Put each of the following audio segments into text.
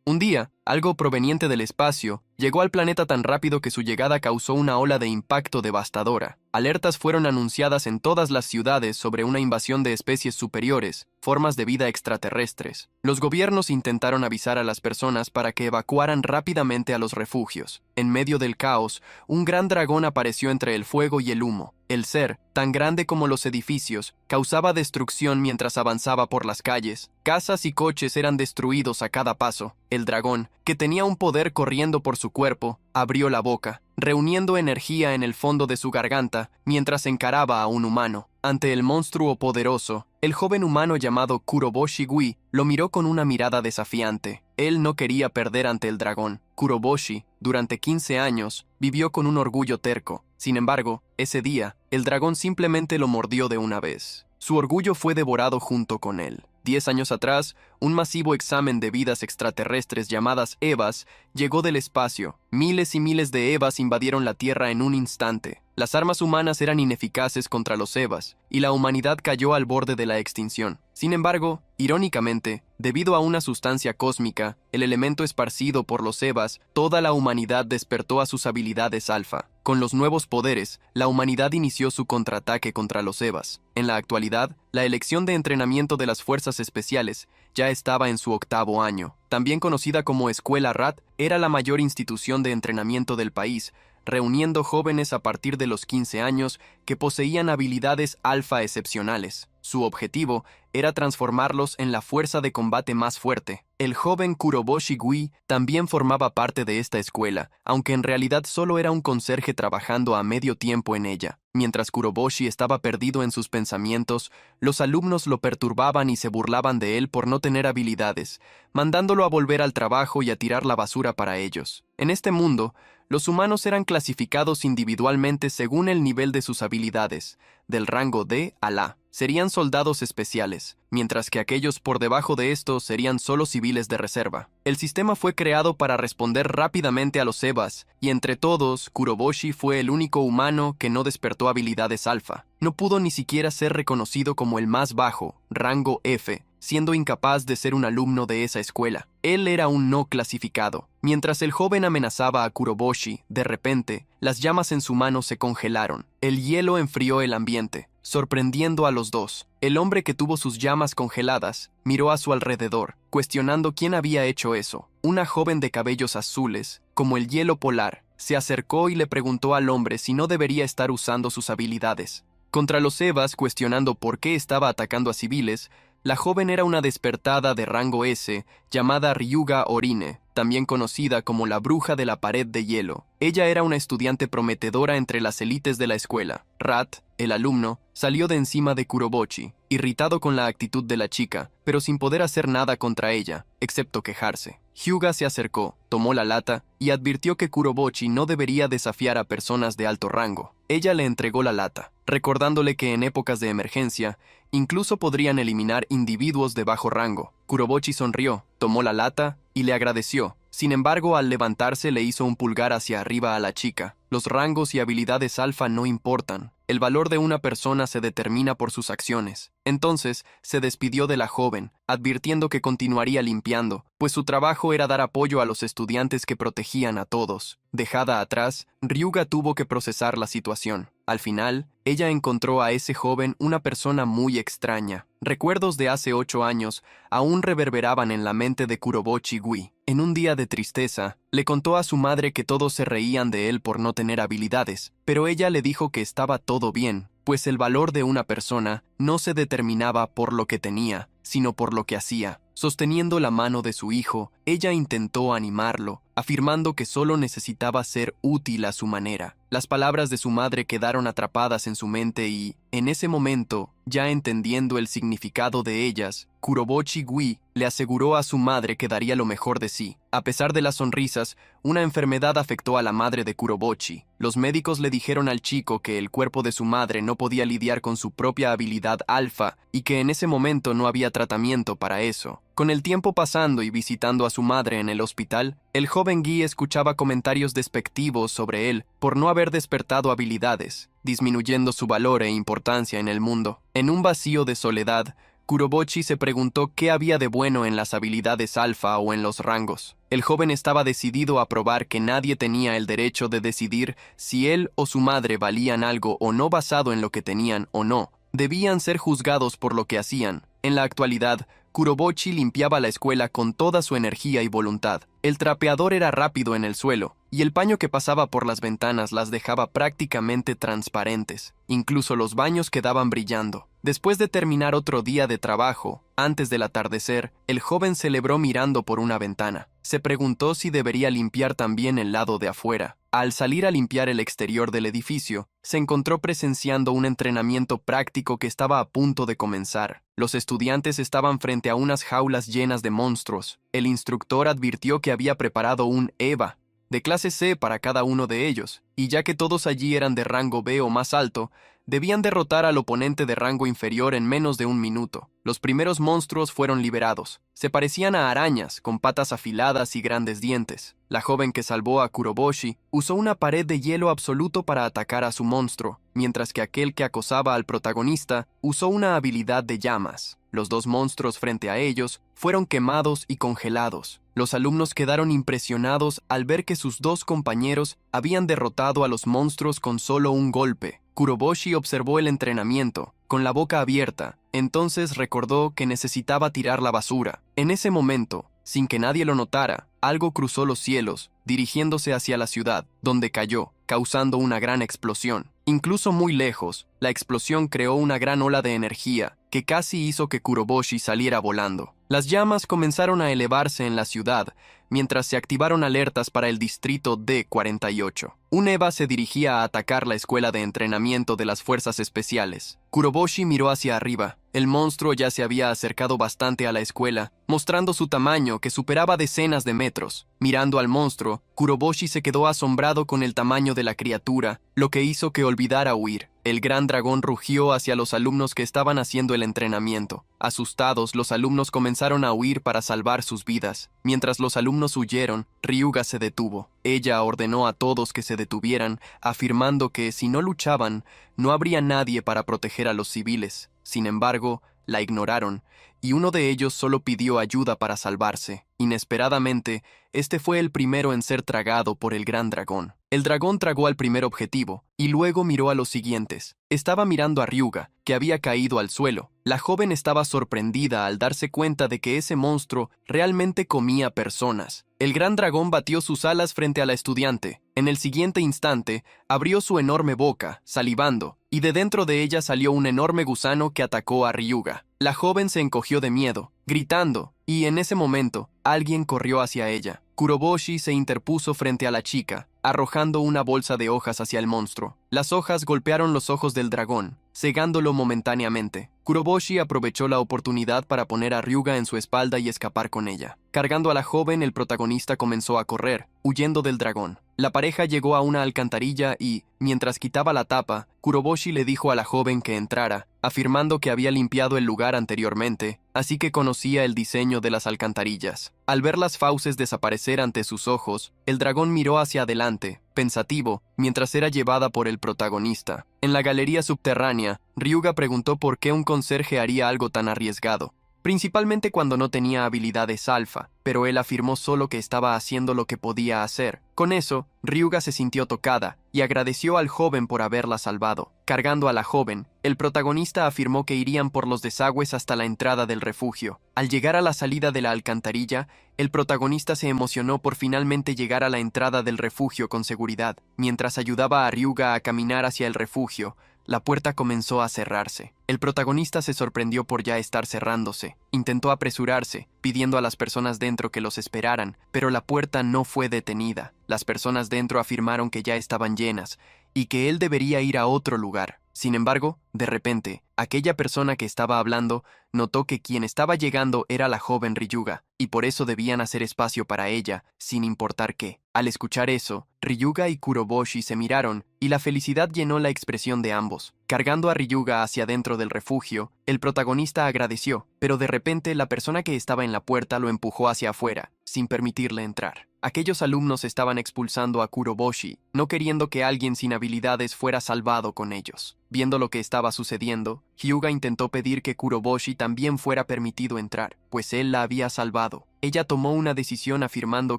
Un día, algo proveniente del espacio llegó al planeta tan rápido que su llegada causó una ola de impacto devastadora. Alertas fueron anunciadas en todas las ciudades sobre una invasión de especies superiores, formas de vida extraterrestres. Los gobiernos intentaron avisar a las personas para que evacuaran rápidamente a los refugios. En medio del caos, un gran dragón apareció entre el fuego y el humo. El ser, tan grande como los edificios, causaba destrucción mientras avanzaba por las calles. Casas y coches eran destruidos a cada paso. El dragón, que tenía un poder corriendo por su cuerpo, abrió la boca, reuniendo energía en el fondo de su garganta mientras encaraba a un humano. Ante el monstruo poderoso, el joven humano llamado Kuroboshi Gui lo miró con una mirada desafiante. Él no quería perder ante el dragón. Kuroboshi, durante 15 años, vivió con un orgullo terco. Sin embargo, ese día, el dragón simplemente lo mordió de una vez. Su orgullo fue devorado junto con él. 10 años atrás, un masivo examen de vidas extraterrestres llamadas EVAs llegó del espacio. Miles y miles de EVAs invadieron la Tierra en un instante. Las armas humanas eran ineficaces contra los EVAs, y la humanidad cayó al borde de la extinción. Sin embargo, irónicamente, debido a una sustancia cósmica, el elemento esparcido por los EVAs, toda la humanidad despertó a sus habilidades alfa. Con los nuevos poderes, la humanidad inició su contraataque contra los EVAs. En la actualidad, la elección de entrenamiento de las fuerzas especiales ya estaba en su 8º año. También conocida como Escuela RAT, era la mayor institución de entrenamiento del país, reuniendo jóvenes a partir de los 15 años que poseían habilidades alfa excepcionales. Su objetivo era transformarlos en la fuerza de combate más fuerte. El joven Kuroboshi Gui también formaba parte de esta escuela, aunque en realidad solo era un conserje trabajando a medio tiempo en ella. Mientras Kuroboshi estaba perdido en sus pensamientos, los alumnos lo perturbaban y se burlaban de él por no tener habilidades, mandándolo a volver al trabajo y a tirar la basura para ellos. En este mundo, los humanos eran clasificados individualmente según el nivel de sus habilidades, del rango D a A. Serían soldados especiales, mientras que aquellos por debajo de estos serían solo civiles de reserva. El sistema fue creado para responder rápidamente a los EVAs, y entre todos, Kuroboshi fue el único humano que no despertó habilidades alfa. No pudo ni siquiera ser reconocido como el más bajo, rango F, siendo incapaz de ser un alumno de esa escuela. Él era un no clasificado. Mientras el joven amenazaba a Kuroboshi, de repente, las llamas en su mano se congelaron. El hielo enfrió el ambiente, sorprendiendo a los dos. El hombre que tuvo sus llamas congeladas miró a su alrededor, cuestionando quién había hecho eso. Una joven de cabellos azules, como el hielo polar, se acercó y le preguntó al hombre si no debería estar usando sus habilidades. Contra los EVAs, cuestionando por qué estaba atacando a civiles, la joven era una despertada de rango S llamada Ryuga Orine, también conocida como la bruja de la pared de hielo. Ella era una estudiante prometedora entre las élites de la escuela. Rat, el alumno, salió de encima de Kuroboshi, irritado con la actitud de la chica, pero sin poder hacer nada contra ella, excepto quejarse. Hyuga se acercó, tomó la lata y advirtió que Kuroboshi no debería desafiar a personas de alto rango. Ella le entregó la lata, recordándole que en épocas de emergencia, incluso podrían eliminar individuos de bajo rango. Kuroboshi sonrió, tomó la lata y le agradeció. Sin embargo, al levantarse le hizo un pulgar hacia arriba a la chica. Los rangos y habilidades alfa no importan. El valor de una persona se determina por sus acciones. Entonces, se despidió de la joven, advirtiendo que continuaría limpiando, pues su trabajo era dar apoyo a los estudiantes que protegían a todos. Dejada atrás, Ryuga tuvo que procesar la situación. Al final, ella encontró a ese joven una persona muy extraña. Recuerdos de hace 8 años aún reverberaban en la mente de Kuroboshi Gui. En un día de tristeza, le contó a su madre que todos se reían de él por no tener habilidades, pero ella le dijo que estaba todo bien, pues el valor de una persona no se determinaba por lo que tenía, sino por lo que hacía. Sosteniendo la mano de su hijo, ella intentó animarlo, afirmando que solo necesitaba ser útil a su manera. Las palabras de su madre quedaron atrapadas en su mente y, en ese momento, ya entendiendo el significado de ellas, Kuroboshi Gui le aseguró a su madre que daría lo mejor de sí. A pesar de las sonrisas, una enfermedad afectó a la madre de Kuroboshi. Los médicos le dijeron al chico que el cuerpo de su madre no podía lidiar con su propia habilidad alfa y que en ese momento no había tratamiento para eso. Con el tiempo pasando y visitando a su madre en el hospital, el joven Guy escuchaba comentarios despectivos sobre él por no haber despertado habilidades, disminuyendo su valor e importancia en el mundo. En un vacío de soledad, Kurobochi se preguntó qué había de bueno en las habilidades alfa o en los rangos. El joven estaba decidido a probar que nadie tenía el derecho de decidir si él o su madre valían algo o no basado en lo que tenían o no. Debían ser juzgados por lo que hacían. En la actualidad, Kurobochi limpiaba la escuela con toda su energía y voluntad. El trapeador era rápido en el suelo, y el paño que pasaba por las ventanas las dejaba prácticamente transparentes. Incluso los baños quedaban brillando. Después de terminar otro día de trabajo, antes del atardecer, el joven celebró mirando por una ventana. Se preguntó si debería limpiar también el lado de afuera. Al salir a limpiar el exterior del edificio, se encontró presenciando un entrenamiento práctico que estaba a punto de comenzar. Los estudiantes estaban frente a unas jaulas llenas de monstruos. El instructor advirtió que había preparado un EVA de clase C para cada uno de ellos, y ya que todos allí eran de rango B o más alto, debían derrotar al oponente de rango inferior en menos de un minuto. Los primeros monstruos fueron liberados. Se parecían a arañas, con patas afiladas y grandes dientes. La joven que salvó a Kuroboshi usó una pared de hielo absoluto para atacar a su monstruo, mientras que aquel que acosaba al protagonista usó una habilidad de llamas. Los dos monstruos frente a ellos fueron quemados y congelados. Los alumnos quedaron impresionados al ver que sus dos compañeros habían derrotado a los monstruos con solo un golpe. Kuroboshi observó el entrenamiento, con la boca abierta. Entonces recordó que necesitaba tirar la basura. En ese momento, sin que nadie lo notara, algo cruzó los cielos, dirigiéndose hacia la ciudad, donde cayó, causando una gran explosión. Incluso muy lejos, la explosión creó una gran ola de energía que casi hizo que Kuroboshi saliera volando. Las llamas comenzaron a elevarse en la ciudad, mientras se activaron alertas para el distrito D-48. Un EVA se dirigía a atacar la escuela de entrenamiento de las fuerzas especiales. Kuroboshi miró hacia arriba. El monstruo ya se había acercado bastante a la escuela, mostrando su tamaño que superaba decenas de metros. Mirando al monstruo, Kuroboshi se quedó asombrado con el tamaño de la criatura, lo que hizo que olvidara huir. El gran dragón rugió hacia los alumnos que estaban haciendo el entrenamiento. Asustados, los alumnos comenzaron a huir para salvar sus vidas. Mientras los alumnos huyeron, Ryuga se detuvo. Ella ordenó a todos que se detuvieran, afirmando que si no luchaban, no habría nadie para proteger a los civiles. Sin embargo, la ignoraron, y uno de ellos solo pidió ayuda para salvarse. Inesperadamente, este fue el primero en ser tragado por el gran dragón. El dragón tragó al primer objetivo, y luego miró a los siguientes. Estaba mirando a Ryuga, que había caído al suelo. La joven estaba sorprendida al darse cuenta de que ese monstruo realmente comía personas. El gran dragón batió sus alas frente a la estudiante. En el siguiente instante, abrió su enorme boca, salivando, y de dentro de ella salió un enorme gusano que atacó a Ryuga. La joven se encogió de miedo, gritando, y en ese momento, alguien corrió hacia ella. Kuroboshi se interpuso frente a la chica, arrojando una bolsa de hojas hacia el monstruo. Las hojas golpearon los ojos del dragón, cegándolo momentáneamente. Kuroboshi aprovechó la oportunidad para poner a Ryuga en su espalda y escapar con ella. Cargando a la joven, el protagonista comenzó a correr, huyendo del dragón. La pareja llegó a una alcantarilla y, mientras quitaba la tapa, Kuroboshi le dijo a la joven que entrara, afirmando que había limpiado el lugar anteriormente, así que conocía el diseño de las alcantarillas. Al ver las fauces desaparecer ante sus ojos, el dragón miró hacia adelante, pensativo, mientras era llevada por el protagonista. En la galería subterránea, Ryuga preguntó por qué un conserje haría algo tan arriesgado, principalmente cuando no tenía habilidades alfa, pero él afirmó solo que estaba haciendo lo que podía hacer. Con eso, Ryuga se sintió tocada y agradeció al joven por haberla salvado. Cargando a la joven, el protagonista afirmó que irían por los desagües hasta la entrada del refugio. Al llegar a la salida de la alcantarilla, el protagonista se emocionó por finalmente llegar a la entrada del refugio con seguridad. Mientras ayudaba a Ryuga a caminar hacia el refugio, la puerta comenzó a cerrarse. El protagonista se sorprendió por ya estar cerrándose. Intentó apresurarse, pidiendo a las personas dentro que los esperaran, pero la puerta no fue detenida. Las personas dentro afirmaron que ya estaban llenas y que él debería ir a otro lugar. Sin embargo, de repente, aquella persona que estaba hablando notó que quien estaba llegando era la joven Ryuga, y por eso debían hacer espacio para ella, sin importar qué. Al escuchar eso, Ryuga y Kuroboshi se miraron, y la felicidad llenó la expresión de ambos. Cargando a Ryuga hacia dentro del refugio, el protagonista agradeció, pero de repente la persona que estaba en la puerta lo empujó hacia afuera, sin permitirle entrar. Aquellos alumnos estaban expulsando a Kuroboshi, no queriendo que alguien sin habilidades fuera salvado con ellos. Viendo lo que estaba sucediendo, Hyuga intentó pedir que Kuroboshi también fuera permitido entrar, pues él la había salvado. Ella tomó una decisión afirmando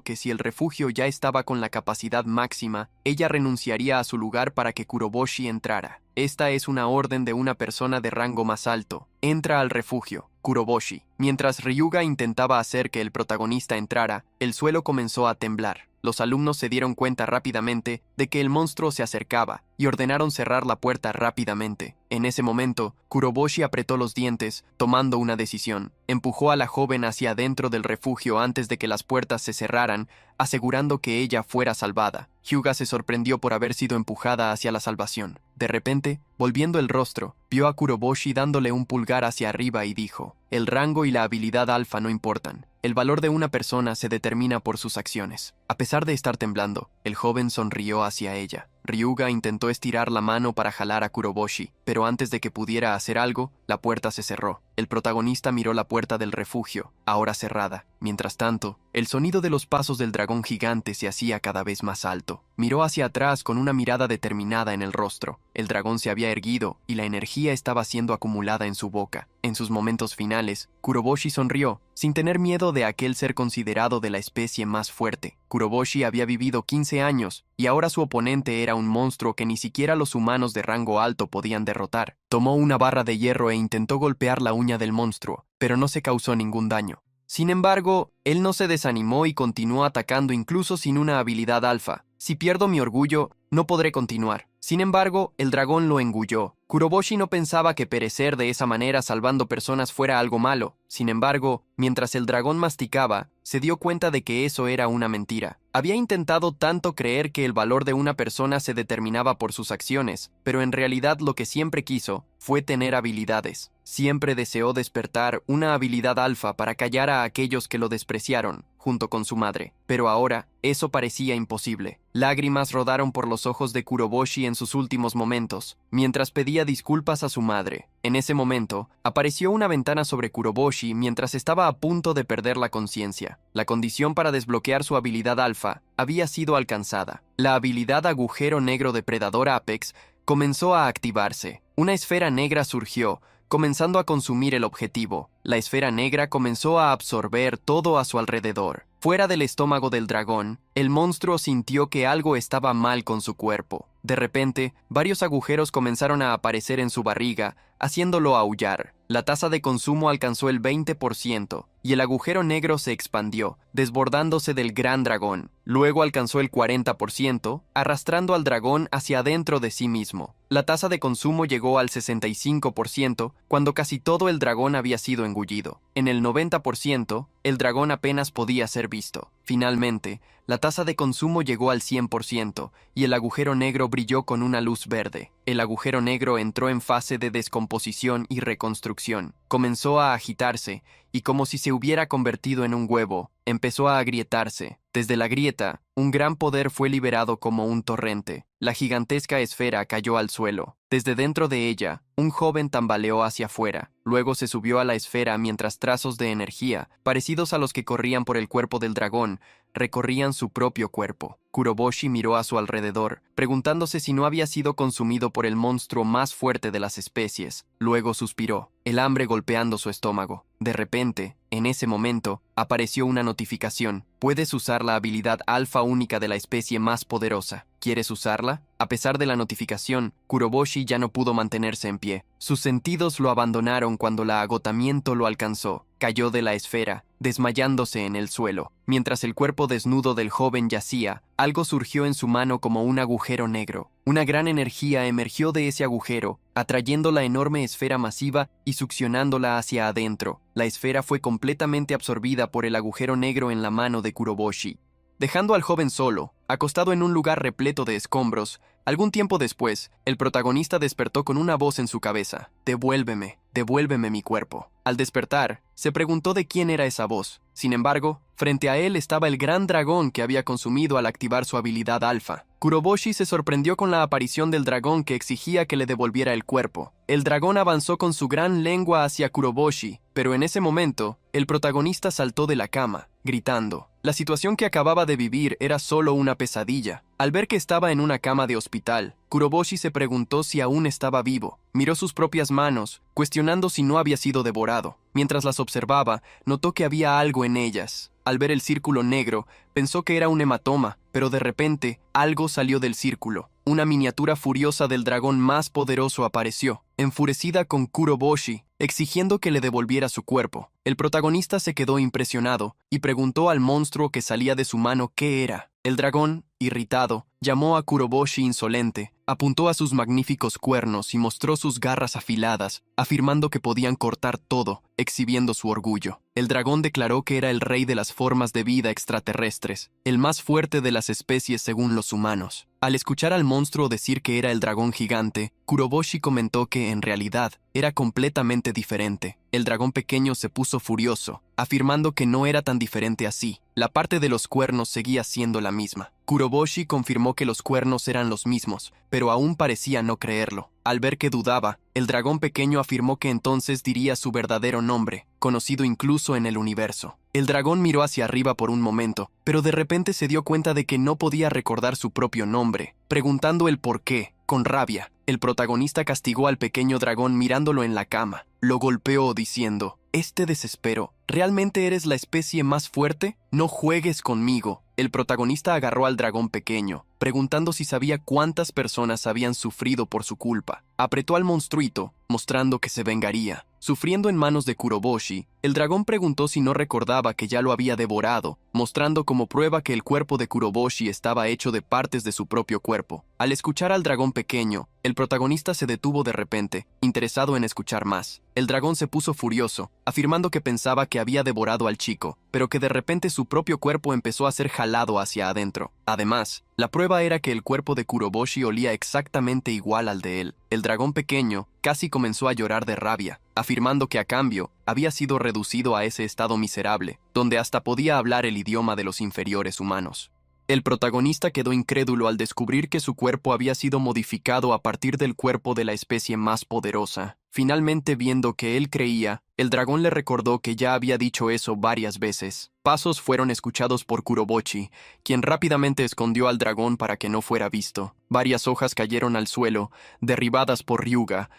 que si el refugio ya estaba con la capacidad máxima, ella renunciaría a su lugar para que Kuroboshi entrara. Esta es una orden de una persona de rango más alto. Entra al refugio, Kuroboshi. Mientras Ryuga intentaba hacer que el protagonista entrara, el suelo comenzó a temblar. Los alumnos se dieron cuenta rápidamente de que el monstruo se acercaba y ordenaron cerrar la puerta rápidamente. En ese momento, Kuroboshi apretó los dientes, tomando una decisión. Empujó a la joven hacia adentro del refugio antes de que las puertas se cerraran, asegurando que ella fuera salvada. Hyuga se sorprendió por haber sido empujada hacia la salvación. De repente, volviendo el rostro, vio a Kuroboshi dándole un pulgar hacia arriba y dijo: «El rango y la habilidad alfa no importan. El valor de una persona se determina por sus acciones». A pesar de estar temblando, el joven sonrió hacia ella. Ryuga intentó estirar la mano para jalar a Kuroboshi, pero antes de que pudiera hacer algo, la puerta se cerró. El protagonista miró la puerta del refugio, ahora cerrada. Mientras tanto, el sonido de los pasos del dragón gigante se hacía cada vez más alto. Miró hacia atrás con una mirada determinada en el rostro. El dragón se había erguido y la energía estaba siendo acumulada en su boca. En sus momentos finales, Kuroboshi sonrió, sin tener miedo de aquel ser considerado de la especie más fuerte. Kuroboshi había vivido 15 años, y ahora su oponente era un monstruo que ni siquiera los humanos de rango alto podían derrotar. Tomó una barra de hierro e intentó golpear la uña del monstruo, pero no se causó ningún daño. Sin embargo, él no se desanimó y continuó atacando incluso sin una habilidad alfa. «Si pierdo mi orgullo, no podré continuar». Sin embargo, el dragón lo engulló. Kuroboshi no pensaba que perecer de esa manera salvando personas fuera algo malo. Sin embargo, mientras el dragón masticaba, se dio cuenta de que eso era una mentira. Había intentado tanto creer que el valor de una persona se determinaba por sus acciones, pero en realidad lo que siempre quiso fue tener habilidades. Siempre deseó despertar una habilidad alfa para callar a aquellos que lo despreciaron, junto con su madre. Pero ahora, eso parecía imposible. Lágrimas rodaron por los ojos de Kuroboshi en sus últimos momentos, mientras pedía disculpas a su madre. En ese momento, apareció una ventana sobre Kuroboshi mientras estaba a punto de perder la conciencia. La condición para desbloquear su habilidad alfa había sido alcanzada. La habilidad agujero negro depredador Apex comenzó a activarse. Una esfera negra surgió, comenzando a consumir el objetivo. La esfera negra comenzó a absorber todo a su alrededor. Fuera del estómago del dragón, el monstruo sintió que algo estaba mal con su cuerpo. De repente, varios agujeros comenzaron a aparecer en su barriga, haciéndolo aullar. La tasa de consumo alcanzó el 20%, y el agujero negro se expandió, desbordándose del gran dragón. Luego alcanzó el 40%, arrastrando al dragón hacia adentro de sí mismo. La tasa de consumo llegó al 65%, cuando casi todo el dragón había sido engullido. En el 90%, el dragón apenas podía ser visto. Finalmente, la tasa de consumo llegó al 100%, y el agujero negro brilló con una luz verde. El agujero negro entró en fase de descomposición y reconstrucción. Comenzó a agitarse, y como si se hubiera convertido en un huevo, empezó a agrietarse. Desde la grieta, un gran poder fue liberado como un torrente. La gigantesca esfera cayó al suelo. Desde dentro de ella, un joven tambaleó hacia afuera. Luego se subió a la esfera mientras trazos de energía, parecidos a los que corrían por el cuerpo del dragón, recorrían su propio cuerpo. Kuroboshi miró a su alrededor, preguntándose si no había sido consumido por el monstruo más fuerte de las especies. Luego suspiró, el hambre golpeando su estómago. De repente, en ese momento, apareció una notificación. Puedes usar la habilidad alfa única de la especie más poderosa. ¿Quieres usarla? A pesar de la notificación, Kuroboshi ya no pudo mantenerse en pie. Sus sentidos lo abandonaron cuando el agotamiento lo alcanzó. Cayó de la esfera, desmayándose en el suelo. Mientras el cuerpo desnudo del joven yacía, algo surgió en su mano como un agujero negro. Una gran energía emergió de ese agujero, atrayendo la enorme esfera masiva y succionándola hacia adentro. La esfera fue completamente absorbida por el agujero negro en la mano de Kuroboshi, dejando al joven solo, acostado en un lugar repleto de escombros. Algún tiempo después, el protagonista despertó con una voz en su cabeza: «Devuélveme, devuélveme mi cuerpo». Al despertar, se preguntó de quién era esa voz. Sin embargo, frente a él estaba el gran dragón que había consumido al activar su habilidad alfa. Kuroboshi se sorprendió con la aparición del dragón que exigía que le devolviera el cuerpo. El dragón avanzó con su gran lengua hacia Kuroboshi, pero en ese momento, el protagonista saltó de la cama, gritando: La situación que acababa de vivir era solo una pesadilla. Al ver que estaba en una cama de hospital, Kuroboshi se preguntó si aún estaba vivo. Miró sus propias manos, cuestionando si no había sido devorado. Mientras las observaba, notó que había algo en ellas. Al ver el círculo negro, pensó que era un hematoma, pero de repente, algo salió del círculo. Una miniatura furiosa del dragón más poderoso apareció, enfurecida con Kuroboshi, exigiendo que le devolviera su cuerpo. El protagonista se quedó impresionado y preguntó al monstruo que salía de su mano qué era. El dragón, irritado, llamó a Kuroboshi insolente, apuntó a sus magníficos cuernos y mostró sus garras afiladas, afirmando que podían cortar todo, exhibiendo su orgullo. El dragón declaró que era el rey de las formas de vida extraterrestres, el más fuerte de las especies según los humanos. Al escuchar al monstruo decir que era el dragón gigante, Kuroboshi comentó que, en realidad, era completamente diferente. El dragón pequeño se puso furioso, afirmando que no era tan diferente así. La parte de los cuernos seguía siendo la misma. Kuroboshi confirmó que los cuernos eran los mismos, pero aún parecía no creerlo. Al ver que dudaba, el dragón pequeño afirmó que entonces diría su verdadero nombre, conocido incluso en el universo. El dragón miró hacia arriba por un momento, pero de repente se dio cuenta de que no podía recordar su propio nombre, preguntando el por qué. Con rabia, el protagonista castigó al pequeño dragón mirándolo en la cama. Lo golpeó diciendo: «Este desespero, ¿realmente eres la especie más fuerte? No juegues conmigo». El protagonista agarró al dragón pequeño, preguntando si sabía cuántas personas habían sufrido por su culpa. Apretó al monstruito, mostrando que se vengaría. Sufriendo en manos de Kuroboshi, el dragón preguntó si no recordaba que ya lo había devorado, mostrando como prueba que el cuerpo de Kuroboshi estaba hecho de partes de su propio cuerpo. Al escuchar al dragón pequeño, el protagonista se detuvo de repente, interesado en escuchar más. El dragón se puso furioso, afirmando que pensaba que había devorado al chico, pero que de repente su propio cuerpo empezó a ser jalado hacia adentro. Además, la prueba era que el cuerpo de Kuroboshi olía exactamente igual al de él. El dragón pequeño casi comenzó a llorar de rabia, afirmando que a cambio había sido reducido a ese estado miserable, donde hasta podía hablar el idioma de los inferiores humanos. El protagonista quedó incrédulo al descubrir que su cuerpo había sido modificado a partir del cuerpo de la especie más poderosa. Finalmente, viendo que él creía, el dragón le recordó que ya había dicho eso varias veces. Pasos fueron escuchados por Kuroboshi, quien rápidamente escondió al dragón para que no fuera visto. Varias hojas cayeron al suelo, derribadas por Ryuga,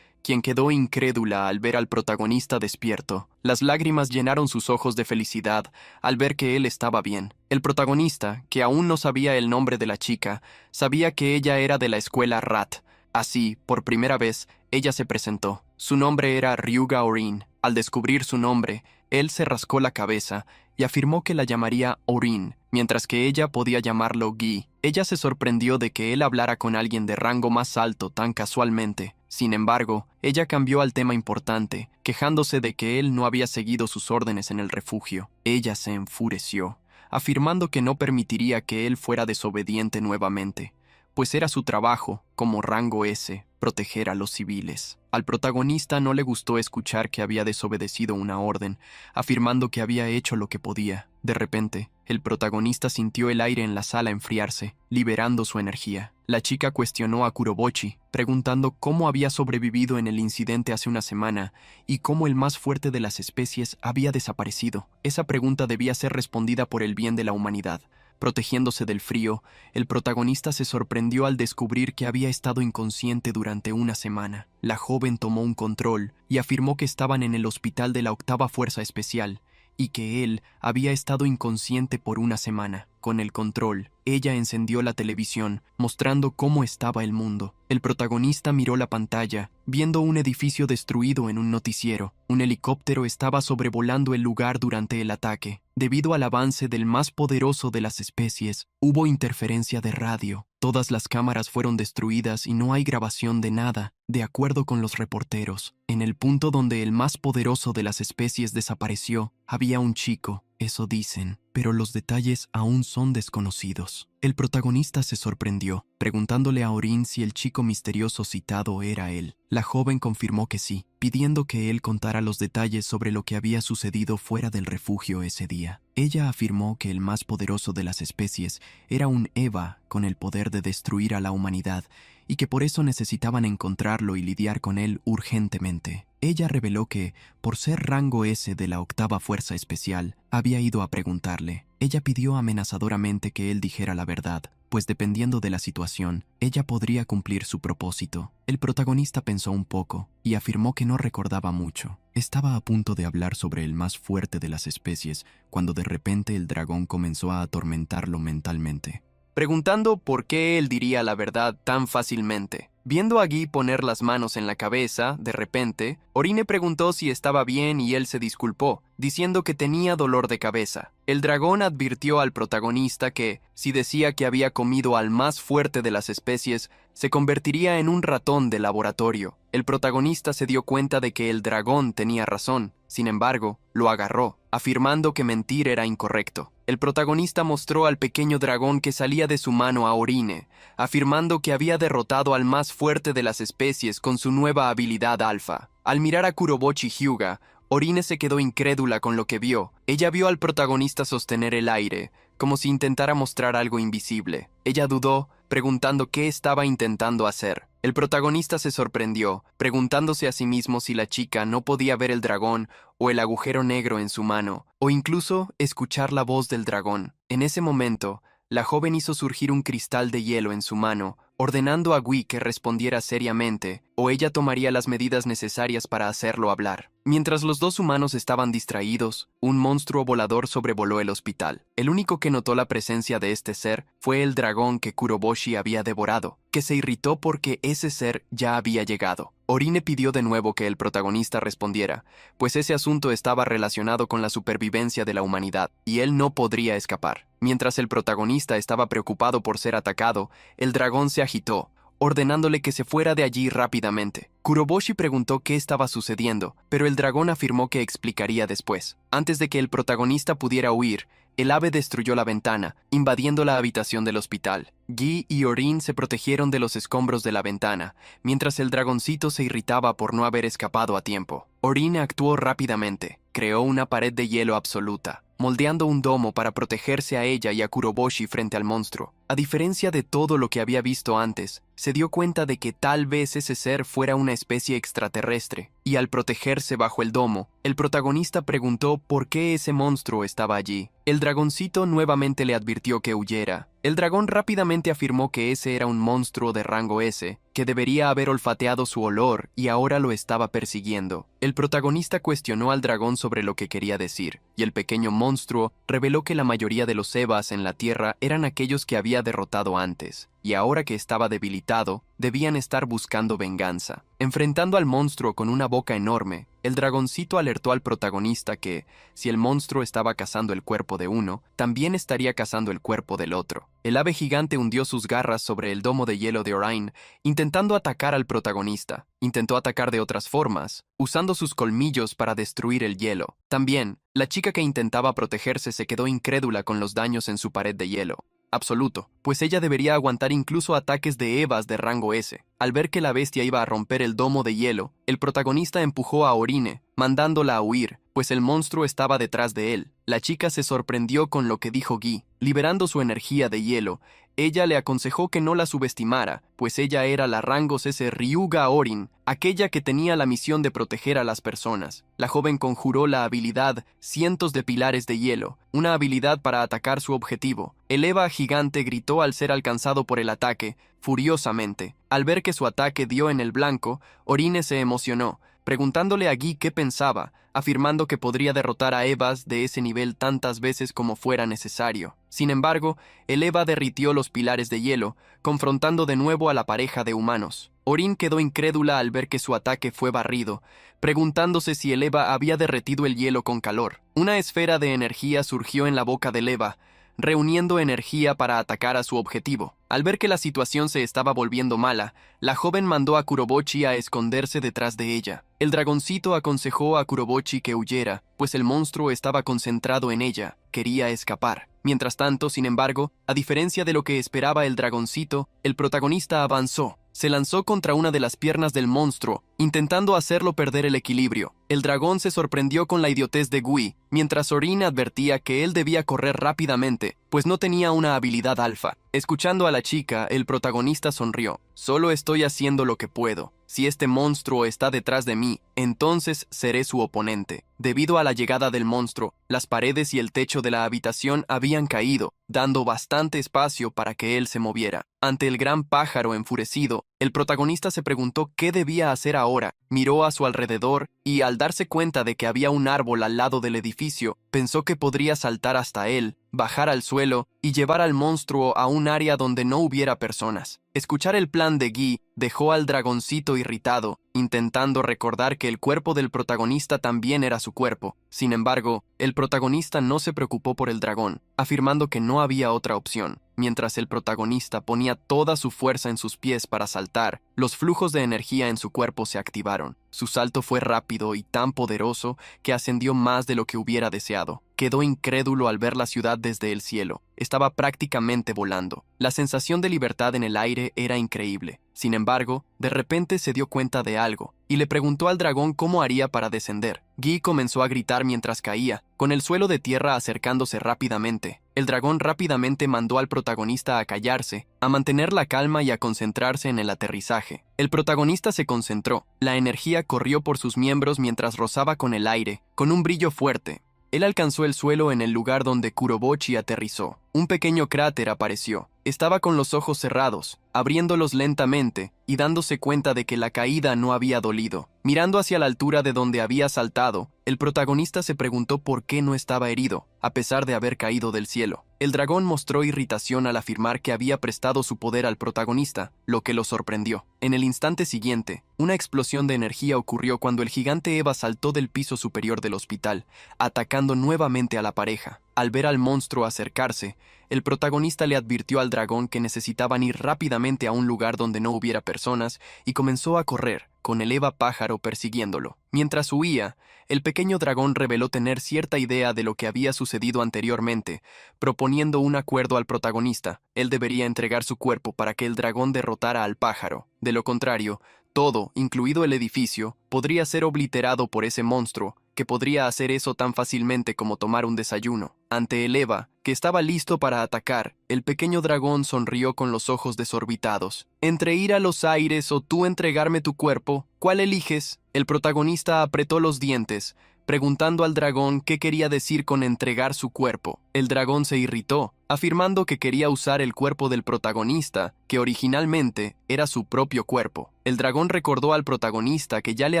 quien quedó incrédula al ver al protagonista despierto. Las lágrimas llenaron sus ojos de felicidad al ver que él estaba bien. El protagonista, que aún no sabía el nombre de la chica, sabía que ella era de la escuela RAT. Así, por primera vez, ella se presentó. Su nombre era Ryuga Orin. Al descubrir su nombre, él se rascó la cabeza y afirmó que la llamaría Orin, mientras que ella podía llamarlo Gi. Ella se sorprendió de que él hablara con alguien de rango más alto tan casualmente. Sin embargo, ella cambió al tema importante, quejándose de que él no había seguido sus órdenes en el refugio. Ella se enfureció, afirmando que no permitiría que él fuera desobediente nuevamente, pues era su trabajo, como rango S, proteger a los civiles. Al protagonista no le gustó escuchar que había desobedecido una orden, afirmando que había hecho lo que podía. De repente, el protagonista sintió el aire en la sala enfriarse, liberando su energía. La chica cuestionó a Kuroboshi, preguntando cómo había sobrevivido en el incidente hace una semana y cómo el más fuerte de las especies había desaparecido. Esa pregunta debía ser respondida por el bien de la humanidad. Protegiéndose del frío, el protagonista se sorprendió al descubrir que había estado inconsciente durante una semana. La joven tomó un control y afirmó que estaban en el hospital de la Octava Fuerza Especial y que él había estado inconsciente por una semana. Con el control, ella encendió la televisión, mostrando cómo estaba el mundo. El protagonista miró la pantalla, viendo un edificio destruido en un noticiero. Un helicóptero estaba sobrevolando el lugar durante el ataque. Debido al avance del más poderoso de las especies, hubo interferencia de radio. Todas las cámaras fueron destruidas y no hay grabación de nada, de acuerdo con los reporteros. En el punto donde el más poderoso de las especies desapareció, había un chico. Eso dicen, pero los detalles aún son desconocidos. El protagonista se sorprendió, preguntándole a Orin si el chico misterioso citado era él. La joven confirmó que sí, pidiendo que él contara los detalles sobre lo que había sucedido fuera del refugio ese día. Ella afirmó que el más poderoso de las especies era un Eva con el poder de destruir a la humanidad y que por eso necesitaban encontrarlo y lidiar con él urgentemente. Ella reveló que, por ser rango S de la Octava Fuerza Especial, había ido a preguntarle: Ella pidió amenazadoramente que él dijera la verdad, pues dependiendo de la situación, ella podría cumplir su propósito. El protagonista pensó un poco y afirmó que no recordaba mucho. Estaba a punto de hablar sobre el más fuerte de las especies cuando de repente el dragón comenzó a atormentarlo mentalmente, preguntando por qué él diría la verdad tan fácilmente. Viendo a Guy poner las manos en la cabeza, de repente, Orine preguntó si estaba bien y él se disculpó, diciendo que tenía dolor de cabeza. El dragón advirtió al protagonista que, si decía que había comido al más fuerte de las especies, se convertiría en un ratón de laboratorio. El protagonista se dio cuenta de que el dragón tenía razón, sin embargo, lo agarró, afirmando que mentir era incorrecto. El protagonista mostró al pequeño dragón que salía de su mano a Orine, afirmando que había derrotado al más fuerte de las especies con su nueva habilidad alfa. Al mirar a Kurobochi Hyuga, Orine se quedó incrédula con lo que vio. Ella vio al protagonista sostener el aire, como si intentara mostrar algo invisible. Ella dudó, preguntando qué estaba intentando hacer. El protagonista se sorprendió, preguntándose a sí mismo si la chica no podía ver el dragón o el agujero negro en su mano, o incluso escuchar la voz del dragón. En ese momento, la joven hizo surgir un cristal de hielo en su mano, ordenando a Gui que respondiera seriamente, o ella tomaría las medidas necesarias para hacerlo hablar. Mientras los dos humanos estaban distraídos, un monstruo volador sobrevoló el hospital. El único que notó la presencia de este ser fue el dragón que Kuroboshi había devorado, que se irritó porque ese ser ya había llegado. Orine pidió de nuevo que el protagonista respondiera, pues ese asunto estaba relacionado con la supervivencia de la humanidad, y él no podría escapar. Mientras el protagonista estaba preocupado por ser atacado, el dragón se agitó, ordenándole que se fuera de allí rápidamente. Kuroboshi preguntó qué estaba sucediendo, pero el dragón afirmó que explicaría después. Antes de que el protagonista pudiera huir, el ave destruyó la ventana, invadiendo la habitación del hospital. Guy y Orin se protegieron de los escombros de la ventana, mientras el dragoncito se irritaba por no haber escapado a tiempo. Orin actuó rápidamente, creó una pared de hielo absoluta, moldeando un domo para protegerse a ella y a Kuroboshi frente al monstruo. A diferencia de todo lo que había visto antes, se dio cuenta de que tal vez ese ser fuera una especie extraterrestre, y al protegerse bajo el domo, el protagonista preguntó por qué ese monstruo estaba allí. El dragoncito nuevamente le advirtió que huyera. El dragón rápidamente afirmó que ese era un monstruo de rango S, que debería haber olfateado su olor y ahora lo estaba persiguiendo. El protagonista cuestionó al dragón sobre lo que quería decir, y el pequeño monstruo reveló que la mayoría de los Evas en la Tierra eran aquellos que había derrotado antes, y ahora que estaba debilitado, debían estar buscando venganza. Enfrentando al monstruo con una boca enorme, el dragoncito alertó al protagonista que, si el monstruo estaba cazando el cuerpo de uno, también estaría cazando el cuerpo del otro. El ave gigante hundió sus garras sobre el domo de hielo de Orion, intentando atacar al protagonista. Intentó atacar de otras formas, usando sus colmillos para destruir el hielo. También, la chica que intentaba protegerse se quedó incrédula con los daños en su pared de hielo absoluto, pues ella debería aguantar incluso ataques de Evas de rango S. Al ver que la bestia iba a romper el domo de hielo, el protagonista empujó a Orine, mandándola a huir, pues el monstruo estaba detrás de él. La chica se sorprendió con lo que dijo Guy. Liberando su energía de hielo, ella le aconsejó que no la subestimara, pues ella era la rangos S Ryuga Orin, aquella que tenía la misión de proteger a las personas. La joven conjuró la habilidad Cientos de Pilares de Hielo, una habilidad para atacar su objetivo. El Eva gigante gritó al ser alcanzado por el ataque, furiosamente. Al ver que su ataque dio en el blanco, Orine se emocionó, preguntándole a Guy qué pensaba, afirmando que podría derrotar a Evas de ese nivel tantas veces como fuera necesario. Sin embargo, el Eva derritió los pilares de hielo, confrontando de nuevo a la pareja de humanos. Orin quedó incrédula al ver que su ataque fue barrido, preguntándose si el Eva había derretido el hielo con calor. Una esfera de energía surgió en la boca del Eva, reuniendo energía para atacar a su objetivo. Al ver que la situación se estaba volviendo mala, la joven mandó a Kurobochi a esconderse detrás de ella. El dragoncito aconsejó a Kurobochi que huyera, pues el monstruo estaba concentrado en ella, quería escapar. Mientras tanto, sin embargo, a diferencia de lo que esperaba el dragoncito, el protagonista avanzó. Se lanzó contra una de las piernas del monstruo, intentando hacerlo perder el equilibrio. El dragón se sorprendió con la idiotez de Gui, mientras Orin advertía que él debía correr rápidamente, pues no tenía una habilidad alfa. Escuchando a la chica, el protagonista sonrió. Solo estoy haciendo lo que puedo. Si este monstruo está detrás de mí, entonces seré su oponente. Debido a la llegada del monstruo, las paredes y el techo de la habitación habían caído, dando bastante espacio para que él se moviera. Ante el gran pájaro enfurecido, el protagonista se preguntó qué debía hacer ahora. Miró a su alrededor y, al darse cuenta de que había un árbol al lado del edificio, pensó que podría saltar hasta él, bajar al suelo y llevar al monstruo a un área donde no hubiera personas. Escuchar el plan de Guy dejó al dragoncito irritado, intentando recordar que el cuerpo del protagonista también era su cuerpo. Sin embargo, el protagonista no se preocupó por el dragón, afirmando que no había otra opción. Mientras el protagonista ponía toda su fuerza en sus pies para saltar, los flujos de energía en su cuerpo se activaron. Su salto fue rápido y tan poderoso que ascendió más de lo que hubiera deseado. Quedó incrédulo al ver la ciudad desde el cielo. Estaba prácticamente volando. La sensación de libertad en el aire era increíble. Sin embargo, de repente se dio cuenta de algo, y le preguntó al dragón cómo haría para descender. Guy comenzó a gritar mientras caía, con el suelo de tierra acercándose rápidamente. El dragón rápidamente mandó al protagonista a callarse, a mantener la calma y a concentrarse en el aterrizaje. El protagonista se concentró. La energía corrió por sus miembros mientras rozaba con el aire, con un brillo fuerte. Él alcanzó el suelo en el lugar donde Kurobochi aterrizó. Un pequeño cráter apareció. Estaba con los ojos cerrados, abriéndolos lentamente y dándose cuenta de que la caída no había dolido. Mirando hacia la altura de donde había saltado, el protagonista se preguntó por qué no estaba herido, a pesar de haber caído del cielo. El dragón mostró irritación al afirmar que había prestado su poder al protagonista, lo que lo sorprendió. En el instante siguiente, una explosión de energía ocurrió cuando el gigante Eva saltó del piso superior del hospital, atacando nuevamente a la pareja. Al ver al monstruo acercarse, el protagonista le advirtió al dragón que necesitaban ir rápidamente a un lugar donde no hubiera personas y comenzó a correr, con el Eva pájaro persiguiéndolo. Mientras huía, el pequeño dragón reveló tener cierta idea de lo que había sucedido anteriormente, proponiendo un acuerdo al protagonista. Él debería entregar su cuerpo para que el dragón derrotara al pájaro. De lo contrario, todo, incluido el edificio, podría ser obliterado por ese monstruo, que podría hacer eso tan fácilmente como tomar un desayuno. Ante el Eva, que estaba listo para atacar, el pequeño dragón sonrió con los ojos desorbitados. Entre ir a los aires o tú entregarme tu cuerpo, ¿cuál eliges? El protagonista apretó los dientes, preguntando al dragón qué quería decir con entregar su cuerpo. El dragón se irritó, afirmando que quería usar el cuerpo del protagonista, que originalmente era su propio cuerpo. El dragón recordó al protagonista que ya le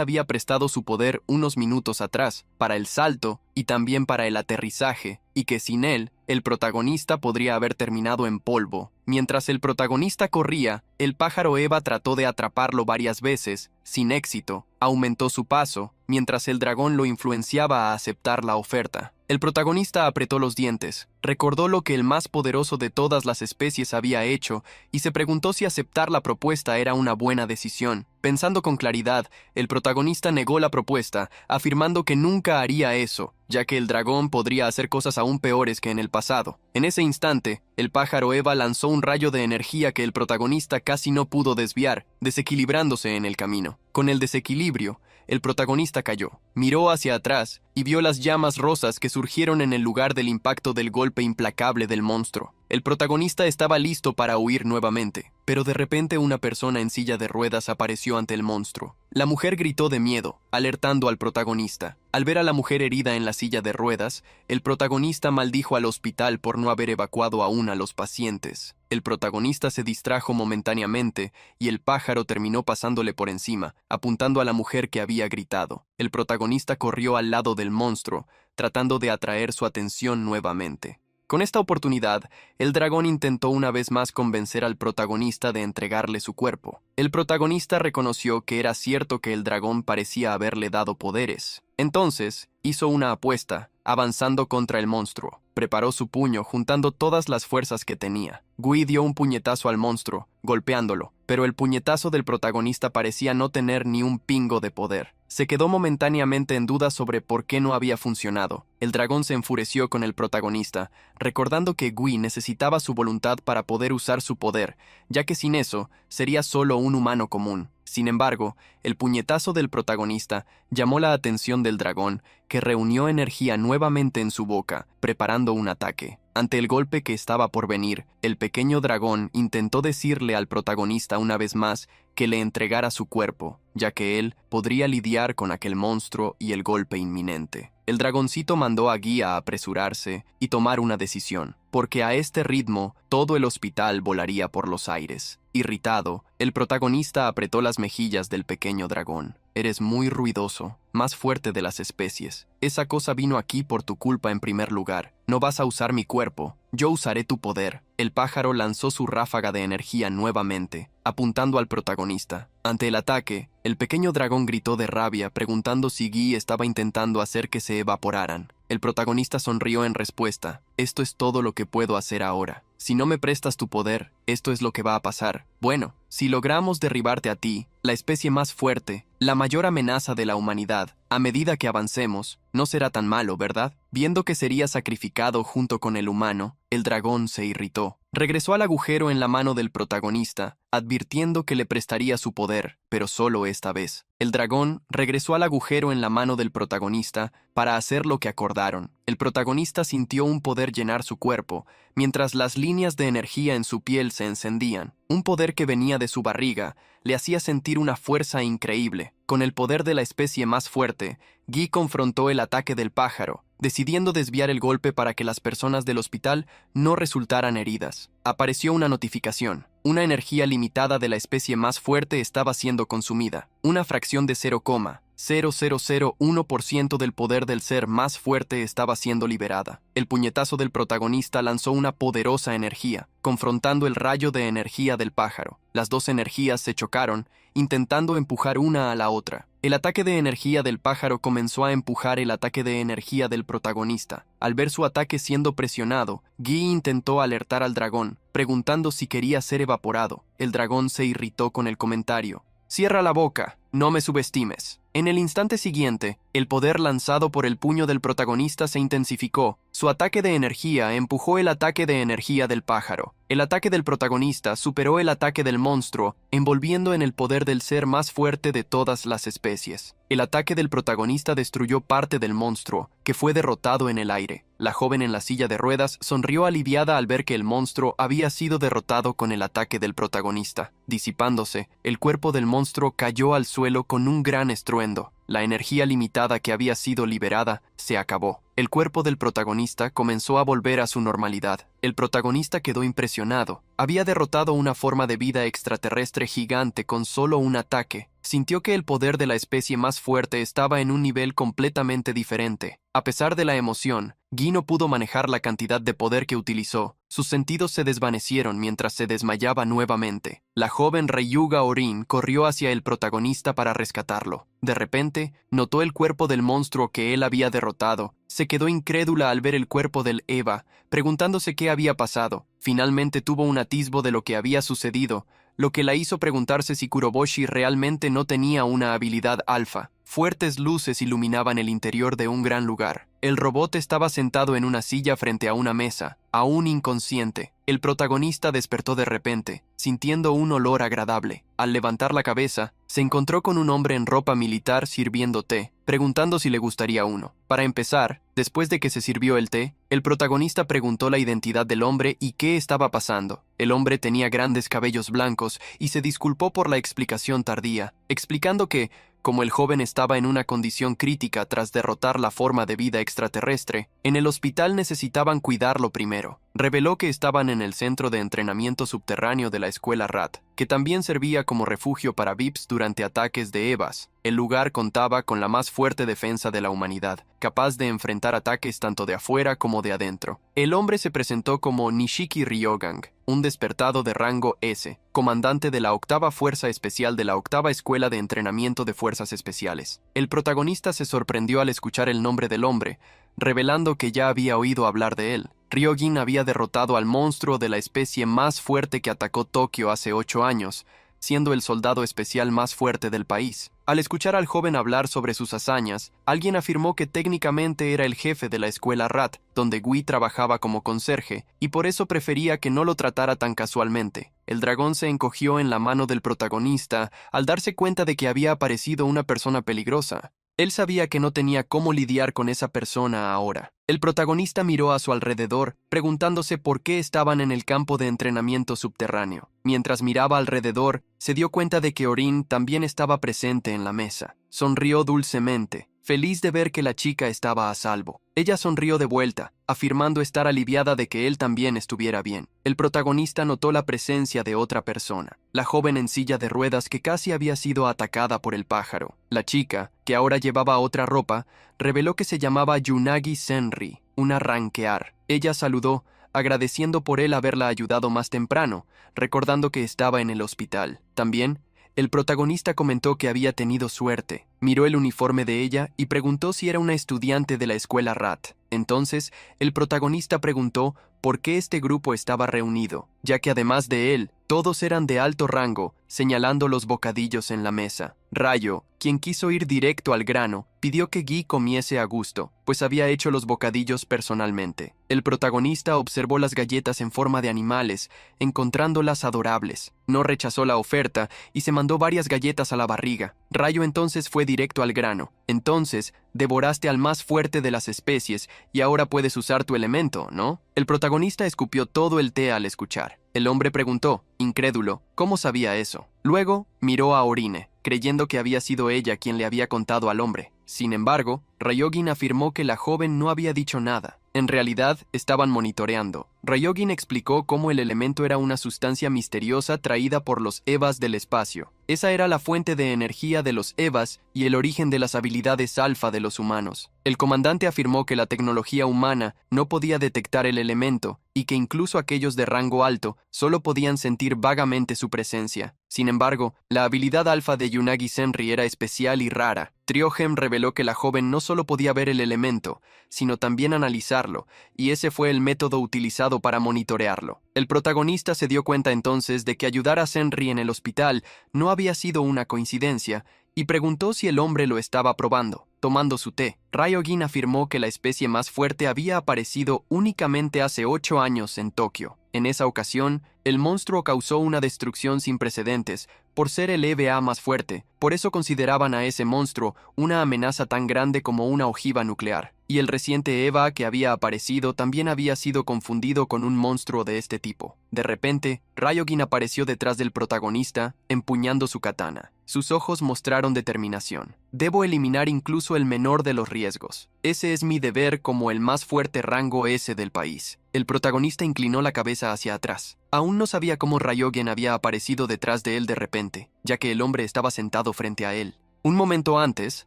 había prestado su poder unos minutos atrás, para el salto y también para el aterrizaje, y que sin él, el protagonista podría haber terminado en polvo. Mientras el protagonista corría, el pájaro Eva trató de atraparlo varias veces, sin éxito. Aumentó su paso, mientras el dragón lo influenciaba a aceptar la oferta. El protagonista apretó los dientes, recordó lo que el más poderoso de todas las especies había hecho y se preguntó si aceptar la propuesta era una buena decisión. Pensando con claridad, el protagonista negó la propuesta, afirmando que nunca haría eso, ya que el dragón podría hacer cosas aún peores que en el pasado. En ese instante, el pájaro Eva lanzó un rayo de energía que el protagonista casi no pudo desviar, desequilibrándose en el camino. Con el desequilibrio, el protagonista cayó, miró hacia atrás y vio las llamas rosas que surgieron en el lugar del impacto del golpe implacable del monstruo. El protagonista estaba listo para huir nuevamente, pero de repente una persona en silla de ruedas apareció ante el monstruo. La mujer gritó de miedo, alertando al protagonista. Al ver a la mujer herida en la silla de ruedas, el protagonista maldijo al hospital por no haber evacuado aún a los pacientes. El protagonista se distrajo momentáneamente y el pájaro terminó pasándole por encima, apuntando a la mujer que había gritado. El protagonista corrió al lado del monstruo, tratando de atraer su atención nuevamente. Con esta oportunidad, el dragón intentó una vez más convencer al protagonista de entregarle su cuerpo. El protagonista reconoció que era cierto que el dragón parecía haberle dado poderes. Entonces, hizo una apuesta, avanzando contra el monstruo. Preparó su puño juntando todas las fuerzas que tenía. Gui dio un puñetazo al monstruo, golpeándolo, pero el puñetazo del protagonista parecía no tener ni un pingo de poder. Se quedó momentáneamente en duda sobre por qué no había funcionado. El dragón se enfureció con el protagonista, recordando que Gui necesitaba su voluntad para poder usar su poder, ya que sin eso sería solo un humano común. Sin embargo, el puñetazo del protagonista llamó la atención del dragón, que reunió energía nuevamente en su boca, preparando un ataque. Ante el golpe que estaba por venir, el pequeño dragón intentó decirle al protagonista una vez más que le entregara su cuerpo, ya que él podría lidiar con aquel monstruo y el golpe inminente. El dragoncito mandó a Guy a apresurarse y tomar una decisión, porque a este ritmo todo el hospital volaría por los aires. Irritado, el protagonista apretó las mejillas del pequeño dragón. Eres muy ruidoso, más fuerte de las especies. Esa cosa vino aquí por tu culpa en primer lugar. No vas a usar mi cuerpo, yo usaré tu poder. El pájaro lanzó su ráfaga de energía nuevamente, apuntando al protagonista. Ante el ataque, el pequeño dragón gritó de rabia, preguntando si Guy estaba intentando hacer que se evaporaran. El protagonista sonrió en respuesta. Esto es todo lo que puedo hacer ahora. Si no me prestas tu poder, esto es lo que va a pasar. Bueno, si logramos derribarte a ti, la especie más fuerte, la mayor amenaza de la humanidad, a medida que avancemos, no será tan malo, ¿verdad? Viendo que sería sacrificado junto con el humano, el dragón se irritó. Regresó al agujero en la mano del protagonista, advirtiendo que le prestaría su poder, pero solo esta vez. El dragón regresó al agujero en la mano del protagonista para hacer lo que acordaron. El protagonista sintió un poder llenar su cuerpo, mientras las líneas de energía en su piel se encendían. Un poder que venía de su barriga le hacía sentir una fuerza increíble. Con el poder de la especie más fuerte, Guy confrontó el ataque del pájaro, decidiendo desviar el golpe para que las personas del hospital no resultaran heridas. Apareció una notificación. Una energía limitada de la especie más fuerte estaba siendo consumida. Una fracción de 0,0001% del poder del ser más fuerte estaba siendo liberada. El puñetazo del protagonista lanzó una poderosa energía, confrontando el rayo de energía del pájaro. Las dos energías se chocaron, intentando empujar una a la otra. El ataque de energía del pájaro comenzó a empujar el ataque de energía del protagonista. Al ver su ataque siendo presionado, Guy intentó alertar al dragón, preguntando si quería ser evaporado. El dragón se irritó con el comentario: «Cierra la boca, no me subestimes». En el instante siguiente, el poder lanzado por el puño del protagonista se intensificó. Su ataque de energía empujó el ataque de energía del pájaro. El ataque del protagonista superó el ataque del monstruo, envolviendo en el poder del ser más fuerte de todas las especies. El ataque del protagonista destruyó parte del monstruo, que fue derrotado en el aire. La joven en la silla de ruedas sonrió aliviada al ver que el monstruo había sido derrotado con el ataque del protagonista. Disipándose, el cuerpo del monstruo cayó al suelo con un gran estruendo. La energía limitada que había sido liberada se acabó. El cuerpo del protagonista comenzó a volver a su normalidad. El protagonista quedó impresionado. Había derrotado una forma de vida extraterrestre gigante con solo un ataque. Sintió que el poder de la especie más fuerte estaba en un nivel completamente diferente. A pesar de la emoción, Guy no pudo manejar la cantidad de poder que utilizó. Sus sentidos se desvanecieron mientras se desmayaba nuevamente. La joven Ryuga Orin corrió hacia el protagonista para rescatarlo. De repente, notó el cuerpo del monstruo que él había derrotado. Se quedó incrédula al ver el cuerpo del Eva, preguntándose qué había pasado. Finalmente tuvo un atisbo de lo que había sucedido, lo que la hizo preguntarse si Kuroboshi realmente no tenía una habilidad alfa. Fuertes luces iluminaban el interior de un gran lugar. El robot estaba sentado en una silla frente a una mesa, aún inconsciente. El protagonista despertó de repente, sintiendo un olor agradable. Al levantar la cabeza, se encontró con un hombre en ropa militar sirviendo té, preguntando si le gustaría uno. Para empezar, después de que se sirvió el té, el protagonista preguntó la identidad del hombre y qué estaba pasando. El hombre tenía grandes cabellos blancos y se disculpó por la explicación tardía, explicando que, como el joven estaba en una condición crítica tras derrotar la forma de vida extraterrestre, en el hospital necesitaban cuidarlo primero. Reveló que estaban en el centro de entrenamiento subterráneo de la escuela RAT, que también servía como refugio para VIPs durante ataques de EVAs. El lugar contaba con la más fuerte defensa de la humanidad, capaz de enfrentar ataques tanto de afuera como de adentro. El hombre se presentó como Nishiki Ryogang, un despertado de rango S, comandante de la octava Fuerza Especial de la octava Escuela de Entrenamiento de Fuerzas Especiales. El protagonista se sorprendió al escuchar el nombre del hombre, revelando que ya había oído hablar de él. Ryogin había derrotado al monstruo de la especie más fuerte que atacó Tokio hace 8 años, siendo el soldado especial más fuerte del país. Al escuchar al joven hablar sobre sus hazañas, alguien afirmó que técnicamente era el jefe de la escuela Rat, donde Gui trabajaba como conserje, y por eso prefería que no lo tratara tan casualmente. El dragón se encogió en la mano del protagonista al darse cuenta de que había aparecido una persona peligrosa. Él sabía que no tenía cómo lidiar con esa persona ahora. El protagonista miró a su alrededor, preguntándose por qué estaban en el campo de entrenamiento subterráneo. Mientras miraba alrededor, se dio cuenta de que Orin también estaba presente en la mesa. Sonrió dulcemente, feliz de ver que la chica estaba a salvo. Ella sonrió de vuelta, afirmando estar aliviada de que él también estuviera bien. El protagonista notó la presencia de otra persona, la joven en silla de ruedas que casi había sido atacada por el pájaro. La chica, que ahora llevaba otra ropa, reveló que se llamaba Yunagi Senri, una ranquear. Ella saludó, agradeciendo por él haberla ayudado más temprano, recordando que estaba en el hospital. También, el protagonista comentó que había tenido suerte. Miró el uniforme de ella y preguntó si era una estudiante de la escuela Rat. Entonces, el protagonista preguntó por qué este grupo estaba reunido, ya que además de él, todos eran de alto rango, señalando los bocadillos en la mesa. Rayo, quien quiso ir directo al grano, pidió que Gui comiese a gusto, pues había hecho los bocadillos personalmente. El protagonista observó las galletas en forma de animales, encontrándolas adorables. No rechazó la oferta y se mandó varias galletas a la barriga. Rayo entonces fue directo al grano. Entonces, devoraste al más fuerte de las especies y ahora puedes usar tu elemento, ¿no? El protagonista escupió todo el té al escuchar. El hombre preguntó, incrédulo, ¿cómo sabía eso? Luego, miró a Orine, creyendo que había sido ella quien le había contado al hombre. Sin embargo, Ryojin afirmó que la joven no había dicho nada. En realidad, estaban monitoreando. Ryojin explicó cómo el elemento era una sustancia misteriosa traída por los Evas del espacio. Esa era la fuente de energía de los Evas y el origen de las habilidades alfa de los humanos. El comandante afirmó que la tecnología humana no podía detectar el elemento y que incluso aquellos de rango alto solo podían sentir vagamente su presencia. Sin embargo, la habilidad alfa de Yunagi Senri era especial y rara. Triojem reveló que la joven no solo podía ver el elemento, sino también analizarlo, y ese fue el método utilizado para monitorearlo. El protagonista se dio cuenta entonces de que ayudar a Senri en el hospital no había sido una coincidencia, y preguntó si el hombre lo estaba probando. Tomando su té, Ryojin afirmó que la especie más fuerte había aparecido únicamente hace 8 años en Tokio. En esa ocasión, el monstruo causó una destrucción sin precedentes por ser el EVA más fuerte. Por eso consideraban a ese monstruo una amenaza tan grande como una ojiva nuclear. Y el reciente EVA que había aparecido también había sido confundido con un monstruo de este tipo. De repente, Ryojin apareció detrás del protagonista, empuñando su katana. Sus ojos mostraron determinación. Debo eliminar incluso el menor de los riesgos. Ese es mi deber como el más fuerte rango S del país. El protagonista inclinó la cabeza hacia atrás. Aún no sabía cómo Ryojin había aparecido detrás de él de repente, ya que el hombre estaba sentado frente a él. Un momento antes,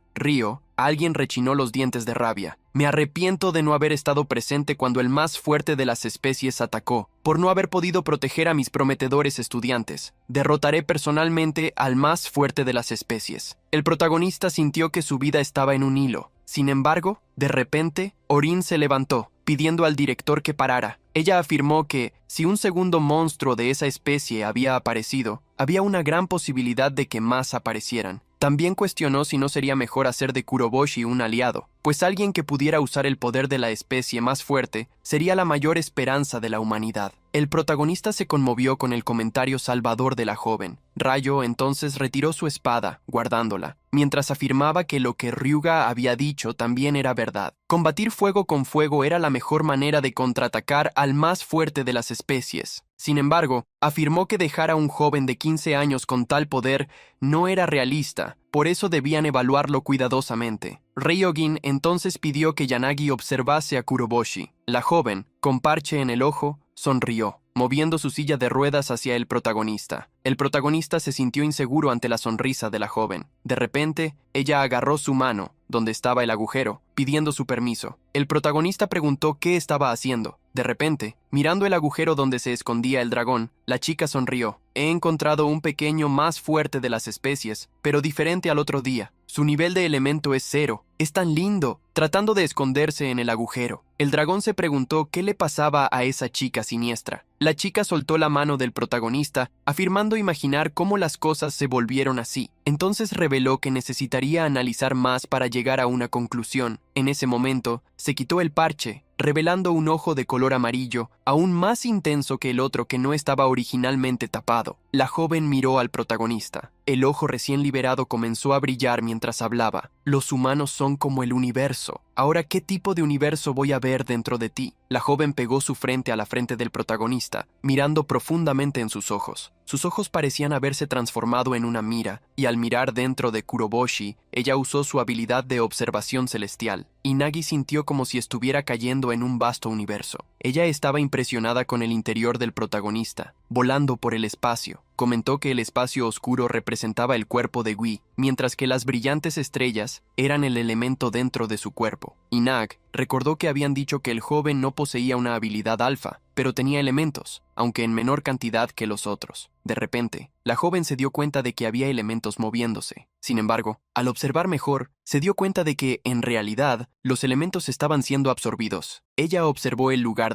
alguien rechinó los dientes de rabia. Me arrepiento de no haber estado presente cuando el más fuerte de las especies atacó, por no haber podido proteger a mis prometedores estudiantes. Derrotaré personalmente al más fuerte de las especies. El protagonista sintió que su vida estaba en un hilo. Sin embargo, de repente, Orin se levantó, pidiendo al director que parara. Ella afirmó que, si un segundo monstruo de esa especie había aparecido, había una gran posibilidad de que más aparecieran. También cuestionó si no sería mejor hacer de Kuroboshi un aliado, pues alguien que pudiera usar el poder de la especie más fuerte sería la mayor esperanza de la humanidad. El protagonista se conmovió con el comentario salvador de la joven. Rayo entonces retiró su espada, guardándola, mientras afirmaba que lo que Ryuga había dicho también era verdad. Combatir fuego con fuego era la mejor manera de contraatacar al más fuerte de las especies. Sin embargo, afirmó que dejar a un joven de 15 años con tal poder no era realista, por eso debían evaluarlo cuidadosamente. Ryojin entonces pidió que Yanagi observase a Kuroboshi. La joven, con parche en el ojo, sonrió, moviendo su silla de ruedas hacia el protagonista. El protagonista se sintió inseguro ante la sonrisa de la joven. De repente, ella agarró su mano, donde estaba el agujero, pidiendo su permiso. El protagonista preguntó qué estaba haciendo. De repente, mirando el agujero donde se escondía el dragón, la chica sonrió. He encontrado un pequeño más fuerte de las especies, pero diferente al otro día. Su nivel de elemento es 0. Es tan lindo, tratando de esconderse en el agujero. El dragón se preguntó qué le pasaba a esa chica siniestra. La chica soltó la mano del protagonista, afirmando imaginar cómo las cosas se volvieron así. Entonces reveló que necesitaría analizar más para llegar a una conclusión. En ese momento, se quitó el parche, revelando un ojo de color amarillo, aún más intenso que el otro que no estaba originalmente tapado. La joven miró al protagonista. El ojo recién liberado comenzó a brillar mientras hablaba. Los humanos son como el universo. Ahora, ¿qué tipo de universo voy a ver dentro de ti? La joven pegó su frente a la frente del protagonista, mirando profundamente en sus ojos. Sus ojos parecían haberse transformado en una mira, y al mirar dentro de Kuroboshi, ella usó su habilidad de observación celestial. Inagi sintió como si estuviera cayendo en un vasto universo. Ella estaba impresionada con el interior del protagonista, volando por el espacio. Comentó que el espacio oscuro representaba el cuerpo de Gui, mientras que las brillantes estrellas eran el elemento dentro de su cuerpo. Inag recordó que habían dicho que el joven no poseía una habilidad alfa, pero tenía elementos, aunque en menor cantidad que los otros. De repente, la joven se dio cuenta de que había elementos moviéndose. Sin embargo, al observar mejor, se dio cuenta de que, en realidad, los elementos estaban siendo absorbidos. Ella observó el lugar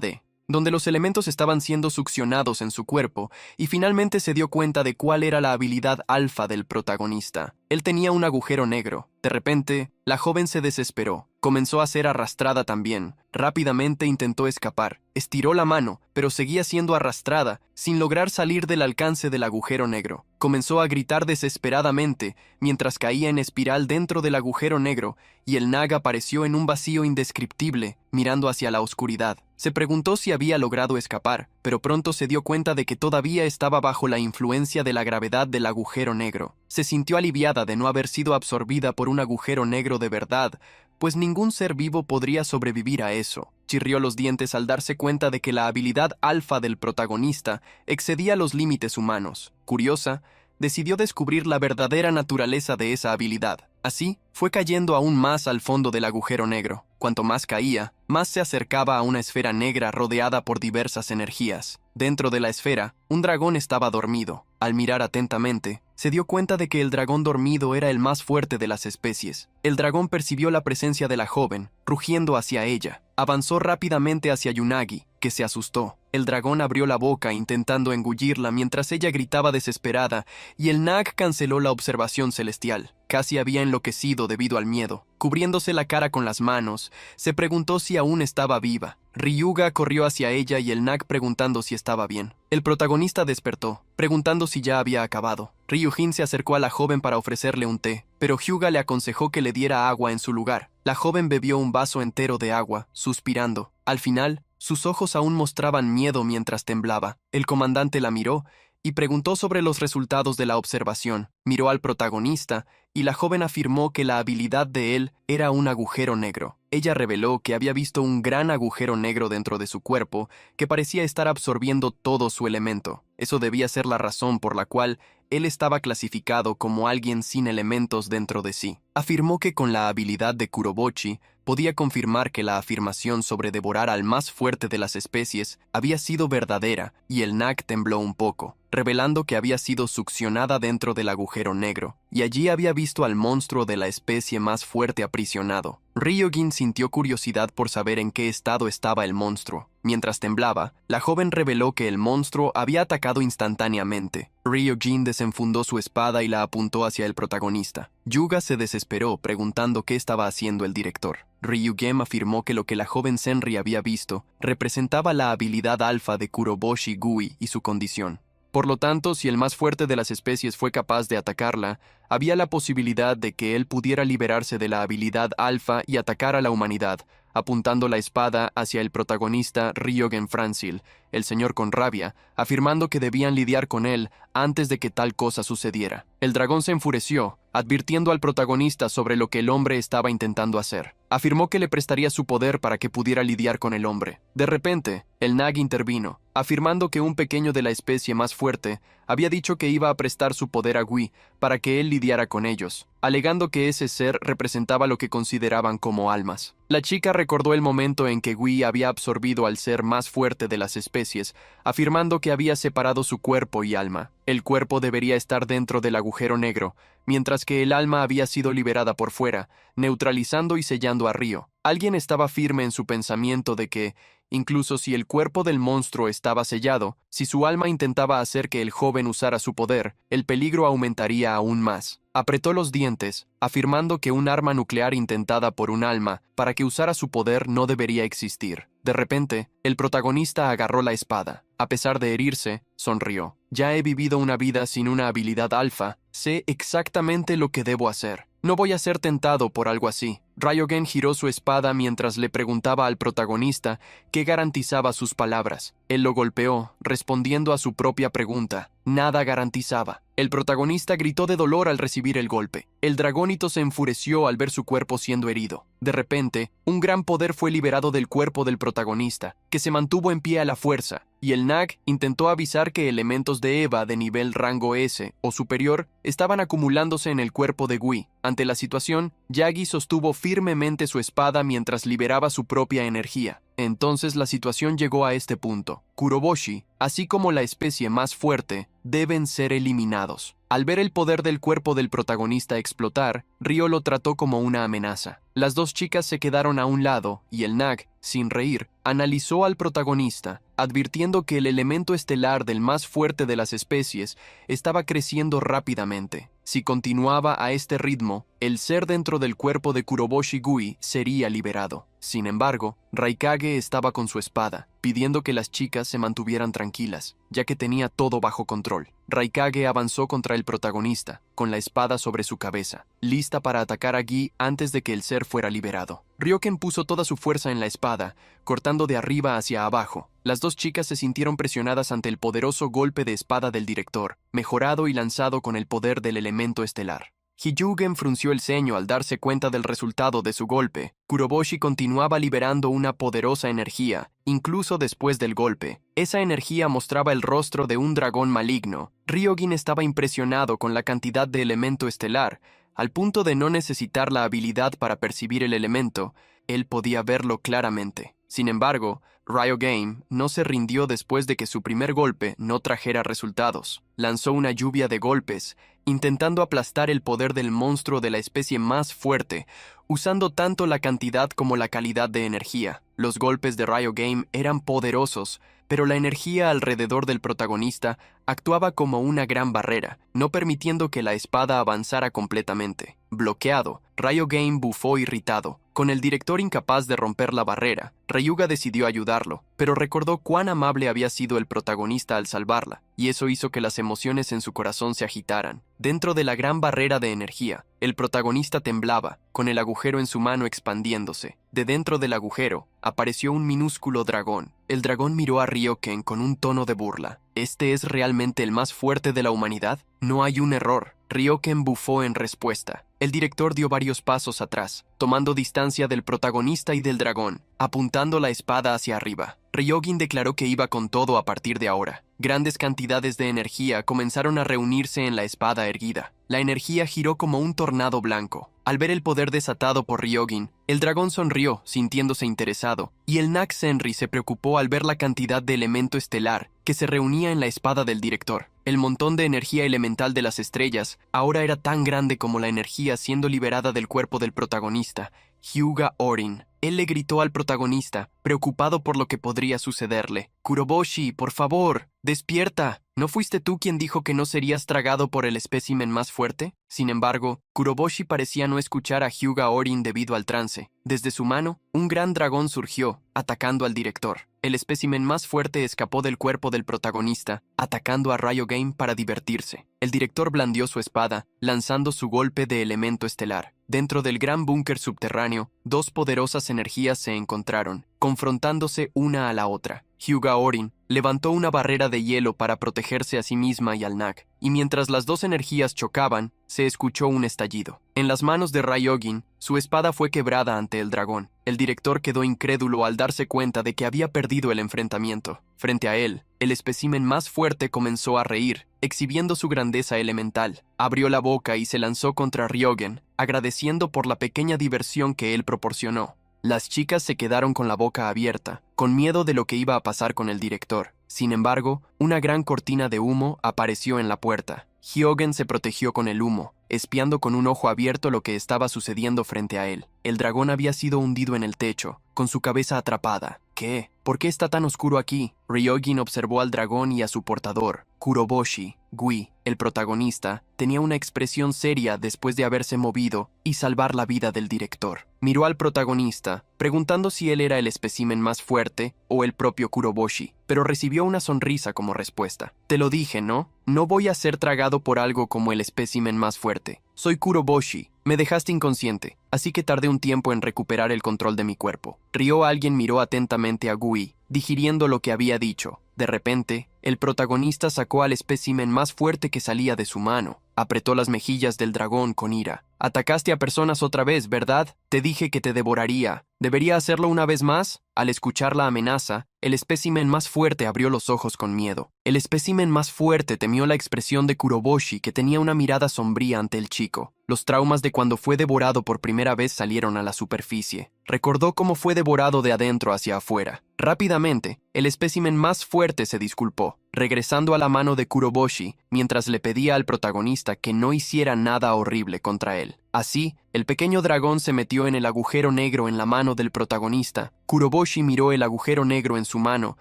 donde los elementos estaban siendo succionados en su cuerpo, y finalmente se dio cuenta de cuál era la habilidad alfa del protagonista. Él tenía un agujero negro. De repente, la joven se desesperó. Comenzó a ser arrastrada también. Rápidamente intentó escapar. Estiró la mano, pero seguía siendo arrastrada, sin lograr salir del alcance del agujero negro. Comenzó a gritar desesperadamente, mientras caía en espiral dentro del agujero negro, y el Nag apareció en un vacío indescriptible, mirando hacia la oscuridad. Se preguntó si había logrado escapar, pero pronto se dio cuenta de que todavía estaba bajo la influencia de la gravedad del agujero negro. Se sintió aliviada de no haber sido absorbida por un agujero negro de verdad, pues ningún ser vivo podría sobrevivir a eso. Chirrió los dientes al darse cuenta de que la habilidad alfa del protagonista excedía los límites humanos. Curiosa, decidió descubrir la verdadera naturaleza de esa habilidad. Así, fue cayendo aún más al fondo del agujero negro. Cuanto más caía, más se acercaba a una esfera negra rodeada por diversas energías. Dentro de la esfera, un dragón estaba dormido. Al mirar atentamente, se dio cuenta de que el dragón dormido era el más fuerte de las especies. El dragón percibió la presencia de la joven, rugiendo hacia ella. Avanzó rápidamente hacia Yunagi, que se asustó. El dragón abrió la boca intentando engullirla mientras ella gritaba desesperada, y el Nag canceló la observación celestial. Casi había enloquecido debido al miedo. Cubriéndose la cara con las manos, se preguntó si aún estaba viva. Ryuga corrió hacia ella y el Nag preguntando si estaba bien. El protagonista despertó, preguntando si ya había acabado. Ryujin se acercó a la joven para ofrecerle un té, pero Hyuga le aconsejó que le diera agua en su lugar. La joven bebió un vaso entero de agua, suspirando. Al final, sus ojos aún mostraban miedo mientras temblaba. El comandante la miró y preguntó sobre los resultados de la observación. Miró al protagonista y la joven afirmó que la habilidad de él era un agujero negro. Ella reveló que había visto un gran agujero negro dentro de su cuerpo que parecía estar absorbiendo todo su elemento. Eso debía ser la razón por la cual él estaba clasificado como alguien sin elementos dentro de sí. Afirmó que con la habilidad de Kurobochi podía confirmar que la afirmación sobre devorar al más fuerte de las especies había sido verdadera, y el Nag tembló un poco, revelando que había sido succionada dentro del agujero negro, y allí había visto al monstruo de la especie más fuerte aprisionado. Ryujin sintió curiosidad por saber en qué estado estaba el monstruo. Mientras temblaba, la joven reveló que el monstruo había atacado instantáneamente. Ryujin desenfundó su espada y la apuntó hacia el protagonista. Yuga se desesperó preguntando qué estaba haciendo el director. Ryugem afirmó que lo que la joven Senri había visto representaba la habilidad alfa de Kuroboshi Gui y su condición. Por lo tanto, si el más fuerte de las especies fue capaz de atacarla, había la posibilidad de que él pudiera liberarse de la habilidad alfa y atacar a la humanidad, apuntando la espada hacia el protagonista Ryogen Franzil, el señor con rabia, afirmando que debían lidiar con él antes de que tal cosa sucediera. El dragón se enfureció, advirtiendo al protagonista sobre lo que el hombre estaba intentando hacer. Afirmó que le prestaría su poder para que pudiera lidiar con el hombre. De repente, el Nag intervino, afirmando que un pequeño de la especie más fuerte había dicho que iba a prestar su poder a Gui para que él lidiara con ellos, alegando que ese ser representaba lo que consideraban como almas. La chica recordó el momento en que Gui había absorbido al ser más fuerte de las especies, afirmando que había separado su cuerpo y alma. El cuerpo debería estar dentro del agujero negro, mientras que el alma había sido liberada por fuera, neutralizando y sellando a Ryo. Alguien estaba firme en su pensamiento de que, incluso si el cuerpo del monstruo estaba sellado, si su alma intentaba hacer que el joven usara su poder, el peligro aumentaría aún más. Apretó los dientes, afirmando que un arma nuclear intentada por un alma para que usara su poder no debería existir. De repente, el protagonista agarró la espada. A pesar de herirse, sonrió. Ya he vivido una vida sin una habilidad alfa. Sé exactamente lo que debo hacer. No voy a ser tentado por algo así. Ryogen giró su espada mientras le preguntaba al protagonista qué garantizaba sus palabras. Él lo golpeó, respondiendo a su propia pregunta. Nada garantizaba. El protagonista gritó de dolor al recibir el golpe. El dragónito se enfureció al ver su cuerpo siendo herido. De repente, un gran poder fue liberado del cuerpo del protagonista, que se mantuvo en pie a la fuerza, y el Nag intentó avisar que elementos de Eva de nivel rango S o superior estaban acumulándose en el cuerpo de Gui. Ante la situación, Yagi sostuvo firmemente su espada mientras liberaba su propia energía. Entonces la situación llegó a este punto. Kuroboshi, así como la especie más fuerte, deben ser eliminados. Al ver el poder del cuerpo del protagonista explotar, Ryo lo trató como una amenaza. Las dos chicas se quedaron a un lado y el Nag, sin reír, analizó al protagonista, advirtiendo que el elemento estelar del más fuerte de las especies estaba creciendo rápidamente. Si continuaba a este ritmo, el ser dentro del cuerpo de Kuroboshi Gui sería liberado. Sin embargo, Raikage estaba con su espada, pidiendo que las chicas se mantuvieran tranquilas, ya que tenía todo bajo control. Raikage avanzó contra el protagonista, con la espada sobre su cabeza, lista para atacar a Gui antes de que el ser fuera liberado. Ryoken puso toda su fuerza en la espada, cortando de arriba hacia abajo. Las dos chicas se sintieron presionadas ante el poderoso golpe de espada del director, mejorado y lanzado con el poder del elemento estelar. Hyugen frunció el ceño al darse cuenta del resultado de su golpe. Kuroboshi continuaba liberando una poderosa energía, incluso después del golpe. Esa energía mostraba el rostro de un dragón maligno. Ryogin estaba impresionado con la cantidad de elemento estelar, al punto de no necesitar la habilidad para percibir el elemento. Él podía verlo claramente. Sin embargo, Ryogame no se rindió después de que su primer golpe no trajera resultados. Lanzó una lluvia de golpes, intentando aplastar el poder del monstruo de la especie más fuerte, usando tanto la cantidad como la calidad de energía. Los golpes de Ryogame eran poderosos, pero la energía alrededor del protagonista actuaba como una gran barrera, no permitiendo que la espada avanzara completamente. Bloqueado, Ryogame bufó irritado. Con el director incapaz de romper la barrera, Ryuga decidió ayudarlo, pero recordó cuán amable había sido el protagonista al salvarla, y eso hizo que las emociones en su corazón se agitaran. Dentro de la gran barrera de energía, el protagonista temblaba, con el agujero en su mano expandiéndose. De dentro del agujero, apareció un minúsculo dragón. El dragón miró a Ryoken con un tono de burla. ¿Este es realmente el más fuerte de la humanidad? No hay un error. Ryoken bufó en respuesta. El director dio varios pasos atrás, tomando distancia del protagonista y del dragón, apuntando la espada hacia arriba. Ryogin declaró que iba con todo a partir de ahora. Grandes cantidades de energía comenzaron a reunirse en la espada erguida. La energía giró como un tornado blanco. Al ver el poder desatado por Ryogin, el dragón sonrió, sintiéndose interesado, y el Nag Senri se preocupó al ver la cantidad de elemento estelar que se reunía en la espada del director. El montón de energía elemental de las estrellas ahora era tan grande como la energía siendo liberada del cuerpo del protagonista, Hyuga Orin. Él le gritó al protagonista, preocupado por lo que podría sucederle. «Kuroboshi, por favor, despierta. ¿No fuiste tú quien dijo que no serías tragado por el espécimen más fuerte?» Sin embargo, Kuroboshi parecía no escuchar a Hyuga Orin debido al trance. Desde su mano, un gran dragón surgió, atacando al director. El espécimen más fuerte escapó del cuerpo del protagonista, atacando a Ryogame para divertirse. El director blandió su espada, lanzando su golpe de elemento estelar. Dentro del gran búnker subterráneo, dos poderosas energías se encontraron, confrontándose una a la otra. Hyuga Orin levantó una barrera de hielo para protegerse a sí misma y al Nag, y mientras las dos energías chocaban, se escuchó un estallido. En las manos de Ryojin, su espada fue quebrada ante el dragón. El director quedó incrédulo al darse cuenta de que había perdido el enfrentamiento. Frente a él, el espécimen más fuerte comenzó a reír, exhibiendo su grandeza elemental. Abrió la boca y se lanzó contra Ryogen, agradeciendo por la pequeña diversión que él proporcionó. Las chicas se quedaron con la boca abierta, con miedo de lo que iba a pasar con el director. Sin embargo, una gran cortina de humo apareció en la puerta. Hyugen se protegió con el humo, espiando con un ojo abierto lo que estaba sucediendo frente a él. El dragón había sido hundido en el techo, con su cabeza atrapada. ¿Qué? ¿Por qué está tan oscuro aquí? Ryojin observó al dragón y a su portador, Kuroboshi. Gui, el protagonista, tenía una expresión seria después de haberse movido y salvar la vida del director. Miró al protagonista, preguntando si él era el espécimen más fuerte o el propio Kuroboshi, pero recibió una sonrisa como respuesta. Te lo dije, ¿no? No voy a ser tragado por algo como el espécimen más fuerte. Soy Kuroboshi. Me dejaste inconsciente, así que tardé un tiempo en recuperar el control de mi cuerpo. Alguien miró atentamente a Gui, digiriendo lo que había dicho. De repente, el protagonista sacó al espécimen más fuerte que salía de su mano. Apretó las mejillas del dragón con ira. Atacaste a personas otra vez, ¿verdad? Te dije que te devoraría. ¿Debería hacerlo una vez más? Al escuchar la amenaza, el espécimen más fuerte abrió los ojos con miedo. El espécimen más fuerte temió la expresión de Kuroboshi, que tenía una mirada sombría ante el chico. Los traumas de cuando fue devorado por primera vez salieron a la superficie. Recordó cómo fue devorado de adentro hacia afuera. Rápidamente, el espécimen más fuerte se disculpó, regresando a la mano de Kuroboshi mientras le pedía al protagonista que no hiciera nada horrible contra él. Así, el pequeño dragón se metió en el agujero negro en la mano del protagonista. Kuroboshi miró el agujero negro en su mano,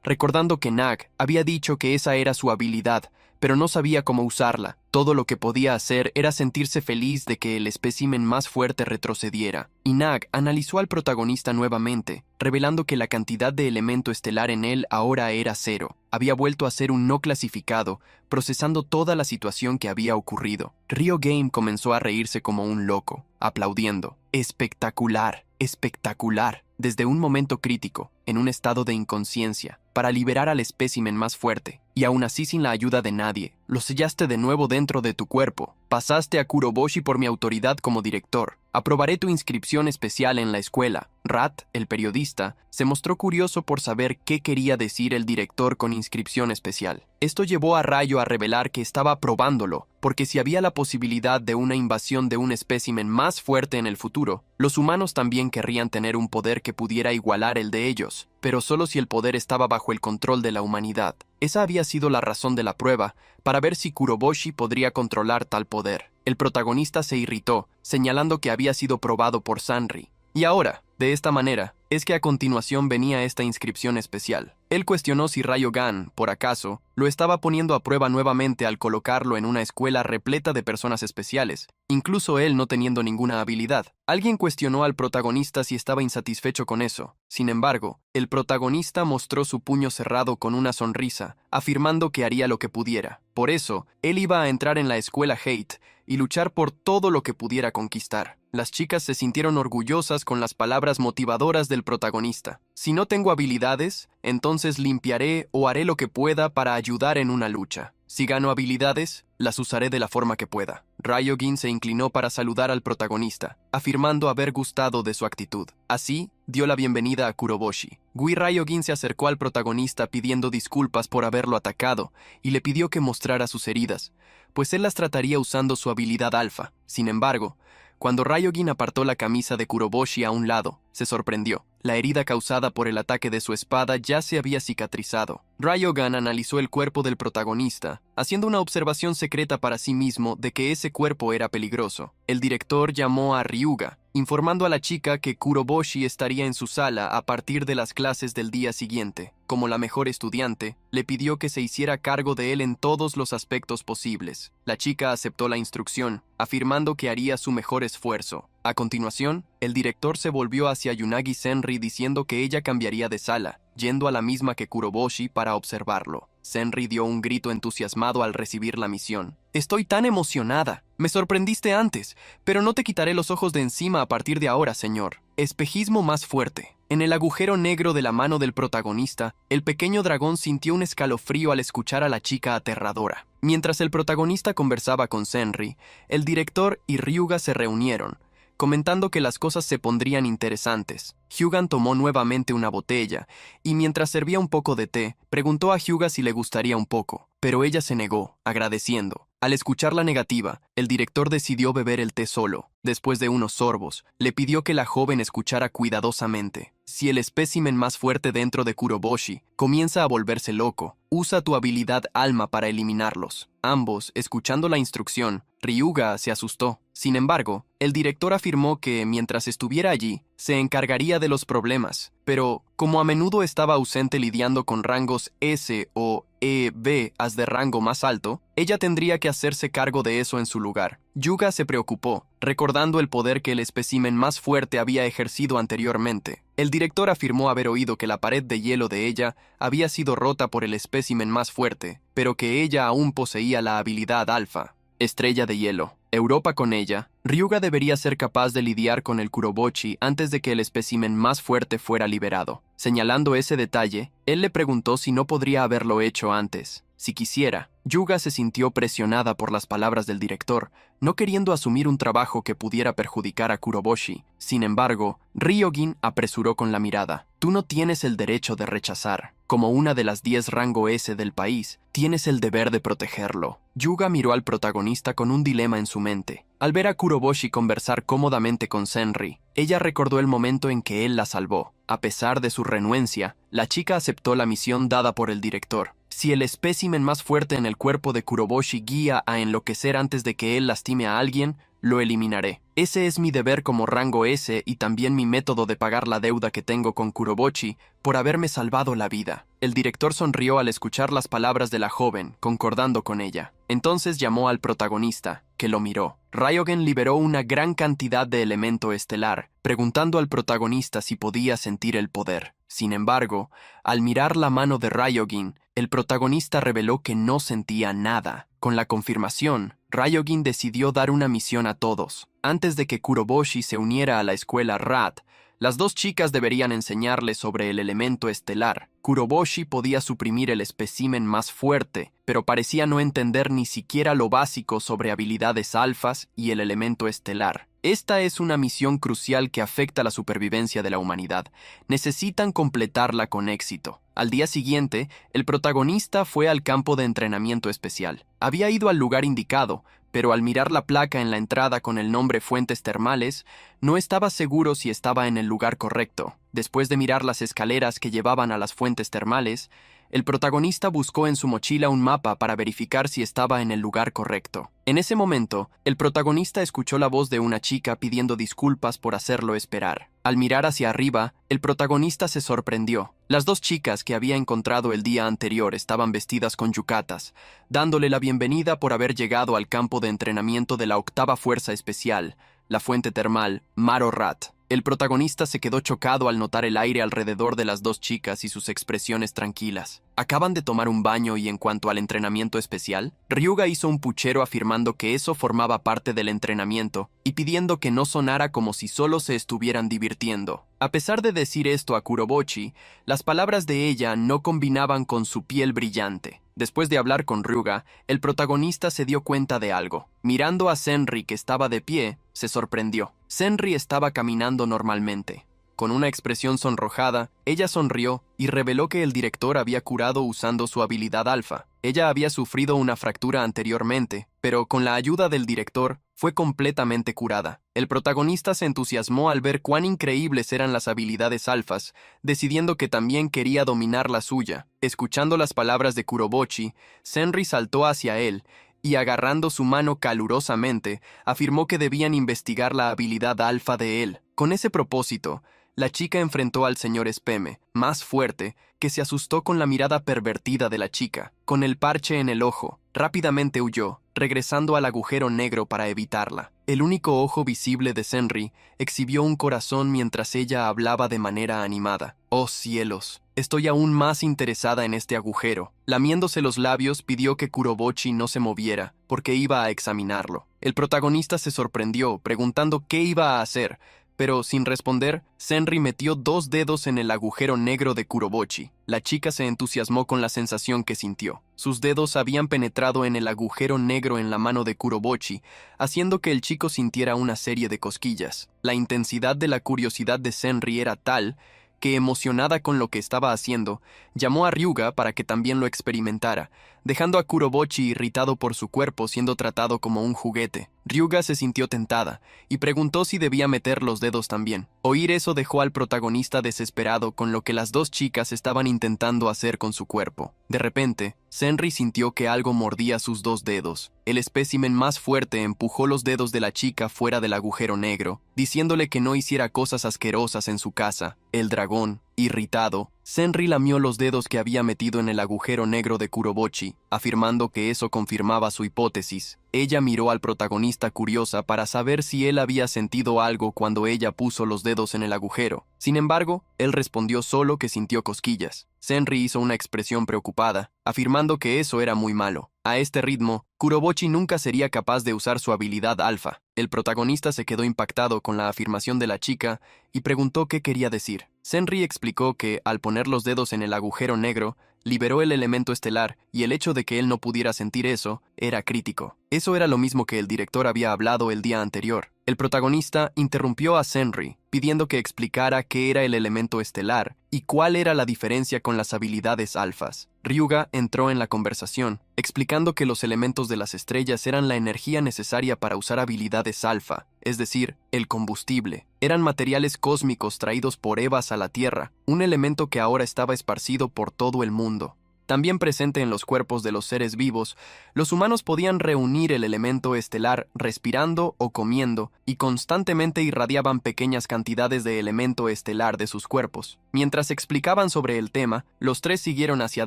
recordando que Nag había dicho que esa era su habilidad, pero no sabía cómo usarla. Todo lo que podía hacer era sentirse feliz de que el espécimen más fuerte retrocediera. Y Nag analizó al protagonista nuevamente, revelando que la cantidad de elemento estelar en él ahora era 0. Había vuelto a ser un no clasificado, procesando toda la situación que había ocurrido. Ryojin comenzó a reírse como un loco, aplaudiendo. ¡Espectacular! ¡Espectacular! Desde un momento crítico, en un estado de inconsciencia, para liberar al espécimen más fuerte, y aún así sin la ayuda de nadie, lo sellaste de nuevo dentro de tu cuerpo. Pasaste a Kuroboshi por mi autoridad como director. Aprobaré tu inscripción especial en la escuela. Rat, el periodista, se mostró curioso por saber qué quería decir el director con inscripción especial. Esto llevó a Rayo a revelar que estaba aprobándolo, porque si había la posibilidad de una invasión de un espécimen más fuerte en el futuro, los humanos también querrían tener un poder que pudiera igualar el de ellos, pero solo si el poder estaba bajo el control de la humanidad. Esa había sido la razón de la prueba, para ver si Kuroboshi podría controlar tal poder. El protagonista se irritó, señalando que había sido probado por Sanri. Y ahora, de esta manera, es que a continuación venía esta inscripción especial. Él cuestionó si Ryogan, por acaso, lo estaba poniendo a prueba nuevamente al colocarlo en una escuela repleta de personas especiales, incluso él no teniendo ninguna habilidad. Alguien cuestionó al protagonista si estaba insatisfecho con eso. Sin embargo, el protagonista mostró su puño cerrado con una sonrisa, afirmando que haría lo que pudiera. Por eso, él iba a entrar en la escuela Hate y luchar por todo lo que pudiera conquistar. Las chicas se sintieron orgullosas con las palabras motivadoras del protagonista. Si no tengo habilidades, entonces limpiaré o haré lo que pueda para ayudar en una lucha. Si gano habilidades, las usaré de la forma que pueda. Ryojin se inclinó para saludar al protagonista, afirmando haber gustado de su actitud. Así, dio la bienvenida a Kuroboshi. Ryojin se acercó al protagonista pidiendo disculpas por haberlo atacado y le pidió que mostrara sus heridas, pues él las trataría usando su habilidad alfa. Sin embargo, cuando Ryojin apartó la camisa de Kuroboshi a un lado, se sorprendió. La herida causada por el ataque de su espada ya se había cicatrizado. Ryogan analizó el cuerpo del protagonista, haciendo una observación secreta para sí mismo de que ese cuerpo era peligroso. El director llamó a Ryuga, informando a la chica que Kuroboshi estaría en su sala a partir de las clases del día siguiente. Como la mejor estudiante, le pidió que se hiciera cargo de él en todos los aspectos posibles. La chica aceptó la instrucción, afirmando que haría su mejor esfuerzo. A continuación, el director se volvió hacia Yunagi Senri diciendo que ella cambiaría de sala, yendo a la misma que Kuroboshi para observarlo. Senri dio un grito entusiasmado al recibir la misión. «Estoy tan emocionada. Me sorprendiste antes, pero no te quitaré los ojos de encima a partir de ahora, señor. Espejismo más fuerte. En el agujero negro de la mano del protagonista, el pequeño dragón sintió un escalofrío al escuchar a la chica aterradora. Mientras el protagonista conversaba con Senri, el director y Ryuga se reunieron, comentando que las cosas se pondrían interesantes. Hyugan tomó nuevamente una botella, y mientras servía un poco de té, preguntó a Hyuga si le gustaría un poco, pero ella se negó, agradeciendo. Al escuchar la negativa, el director decidió beber el té solo. Después de unos sorbos, le pidió que la joven escuchara cuidadosamente. Si el espécimen más fuerte dentro de Kuroboshi comienza a volverse loco, usa tu habilidad alma para eliminarlos. Ambos, escuchando la instrucción, Ryuga se asustó. Sin embargo, el director afirmó que, mientras estuviera allí, se encargaría de los problemas, pero, como a menudo estaba ausente lidiando con rangos S o EB as de rango más alto, ella tendría que hacerse cargo de eso en su lugar. Hyuga se preocupó, recordando el poder que el espécimen más fuerte había ejercido anteriormente. El director afirmó haber oído que la pared de hielo de ella había sido rota por el espécimen más fuerte, pero que ella aún poseía la habilidad alfa. Estrella de hielo. Europa con ella. Ryuga debería ser capaz de lidiar con el Kurobochi antes de que el espécimen más fuerte fuera liberado. Señalando ese detalle, él le preguntó si no podría haberlo hecho antes. Si quisiera. Hyuga se sintió presionada por las palabras del director, no queriendo asumir un trabajo que pudiera perjudicar a Kuroboshi. Sin embargo, Ryogin apresuró con la mirada. Tú no tienes el derecho de rechazar. Como una de las 10 rango S del país, tienes el deber de protegerlo. Hyuga miró al protagonista con un dilema en su mente. Al ver a Kuroboshi conversar cómodamente con Senri, ella recordó el momento en que él la salvó. A pesar de su renuencia, la chica aceptó la misión dada por el director. Si el espécimen más fuerte en el cuerpo de Kuroboshi guía a enloquecer antes de que él lastime a alguien, lo eliminaré. Ese es mi deber como rango S y también mi método de pagar la deuda que tengo con Kuroboshi por haberme salvado la vida. El director sonrió al escuchar las palabras de la joven, concordando con ella. Entonces llamó al protagonista, que lo miró. Ryogen liberó una gran cantidad de elemento estelar, preguntando al protagonista si podía sentir el poder. Sin embargo, al mirar la mano de Ryogen, el protagonista reveló que no sentía nada. Con la confirmación, Ryogen decidió dar una misión a todos. Antes de que Kuroboshi se uniera a la escuela RAT, las dos chicas deberían enseñarle sobre el elemento estelar. Kuroboshi podía suprimir el espécimen más fuerte, pero parecía no entender ni siquiera lo básico sobre habilidades alfas y el elemento estelar. Esta es una misión crucial que afecta la supervivencia de la humanidad. Necesitan completarla con éxito. Al día siguiente, el protagonista fue al campo de entrenamiento especial. Había ido al lugar indicado, pero al mirar la placa en la entrada con el nombre Fuentes Termales, no estaba seguro si estaba en el lugar correcto. Después de mirar las escaleras que llevaban a las fuentes termales, el protagonista buscó en su mochila un mapa para verificar si estaba en el lugar correcto. En ese momento, el protagonista escuchó la voz de una chica pidiendo disculpas por hacerlo esperar. Al mirar hacia arriba, el protagonista se sorprendió. Las dos chicas que había encontrado el día anterior estaban vestidas con yucatas, dándole la bienvenida por haber llegado al campo de entrenamiento de la octava fuerza especial, la fuente termal Maro Rat. El protagonista se quedó chocado al notar el aire alrededor de las dos chicas y sus expresiones tranquilas. Acaban de tomar un baño y en cuanto al entrenamiento especial, Ryuga hizo un puchero afirmando que eso formaba parte del entrenamiento y pidiendo que no sonara como si solo se estuvieran divirtiendo. A pesar de decir esto a Kurobochi, las palabras de ella no combinaban con su piel brillante. Después de hablar con Ryuga, el protagonista se dio cuenta de algo. Mirando a Senri, que estaba de pie, se sorprendió. Senri estaba caminando normalmente. Con una expresión sonrojada, ella sonrió y reveló que el director había curado usando su habilidad alfa. Ella había sufrido una fractura anteriormente, pero con la ayuda del director, fue completamente curada. El protagonista se entusiasmó al ver cuán increíbles eran las habilidades alfas, decidiendo que también quería dominar la suya. Escuchando las palabras de Kurobochi, Senri saltó hacia él y, agarrando su mano calurosamente, afirmó que debían investigar la habilidad alfa de él. Con ese propósito, la chica enfrentó al señor Speme, más fuerte, que se asustó con la mirada pervertida de la chica. Con el parche en el ojo, rápidamente huyó, regresando al agujero negro para evitarla. El único ojo visible de Senri exhibió un corazón mientras ella hablaba de manera animada. ¡Oh cielos! Estoy aún más interesada en este agujero. Lamiéndose los labios, pidió que Kurobochi no se moviera, porque iba a examinarlo. El protagonista se sorprendió, preguntando qué iba a hacer, pero sin responder, Senri metió 2 dedos en el agujero negro de Kurobochi. La chica se entusiasmó con la sensación que sintió. Sus dedos habían penetrado en el agujero negro en la mano de Kurobochi, haciendo que el chico sintiera una serie de cosquillas. La intensidad de la curiosidad de Senri era tal que, emocionada con lo que estaba haciendo, llamó a Ryuga para que también lo experimentara, dejando a Kurobochi irritado por su cuerpo siendo tratado como un juguete. Ryuga se sintió tentada y preguntó si debía meter los dedos también. Oír eso dejó al protagonista desesperado con lo que las 2 chicas estaban intentando hacer con su cuerpo. De repente, Senri sintió que algo mordía sus 2 dedos. El espécimen más fuerte empujó los dedos de la chica fuera del agujero negro, diciéndole que no hiciera cosas asquerosas en su casa. El dragón, irritado, Senri lamió los dedos que había metido en el agujero negro de Kurobochi, afirmando que eso confirmaba su hipótesis. Ella miró al protagonista curiosa para saber si él había sentido algo cuando ella puso los dedos en el agujero. Sin embargo, él respondió solo que sintió cosquillas. Senri hizo una expresión preocupada, afirmando que eso era muy malo. A este ritmo, Kurobochi nunca sería capaz de usar su habilidad alfa. El protagonista se quedó impactado con la afirmación de la chica y preguntó qué quería decir. Senri explicó que, al poner los dedos en el agujero negro, liberó el elemento estelar y el hecho de que él no pudiera sentir eso era crítico. Eso era lo mismo que el director había hablado el día anterior. El protagonista interrumpió a Senri, pidiendo que explicara qué era el elemento estelar y cuál era la diferencia con las habilidades alfas. Ryuga entró en la conversación, explicando que los elementos de las estrellas eran la energía necesaria para usar habilidades alfa, es decir, el combustible. Eran materiales cósmicos traídos por Evas a la Tierra, un elemento que ahora estaba esparcido por todo el mundo. También presente en los cuerpos de los seres vivos, los humanos podían reunir el elemento estelar respirando o comiendo y constantemente irradiaban pequeñas cantidades de elemento estelar de sus cuerpos. Mientras explicaban sobre el tema, los 3 siguieron hacia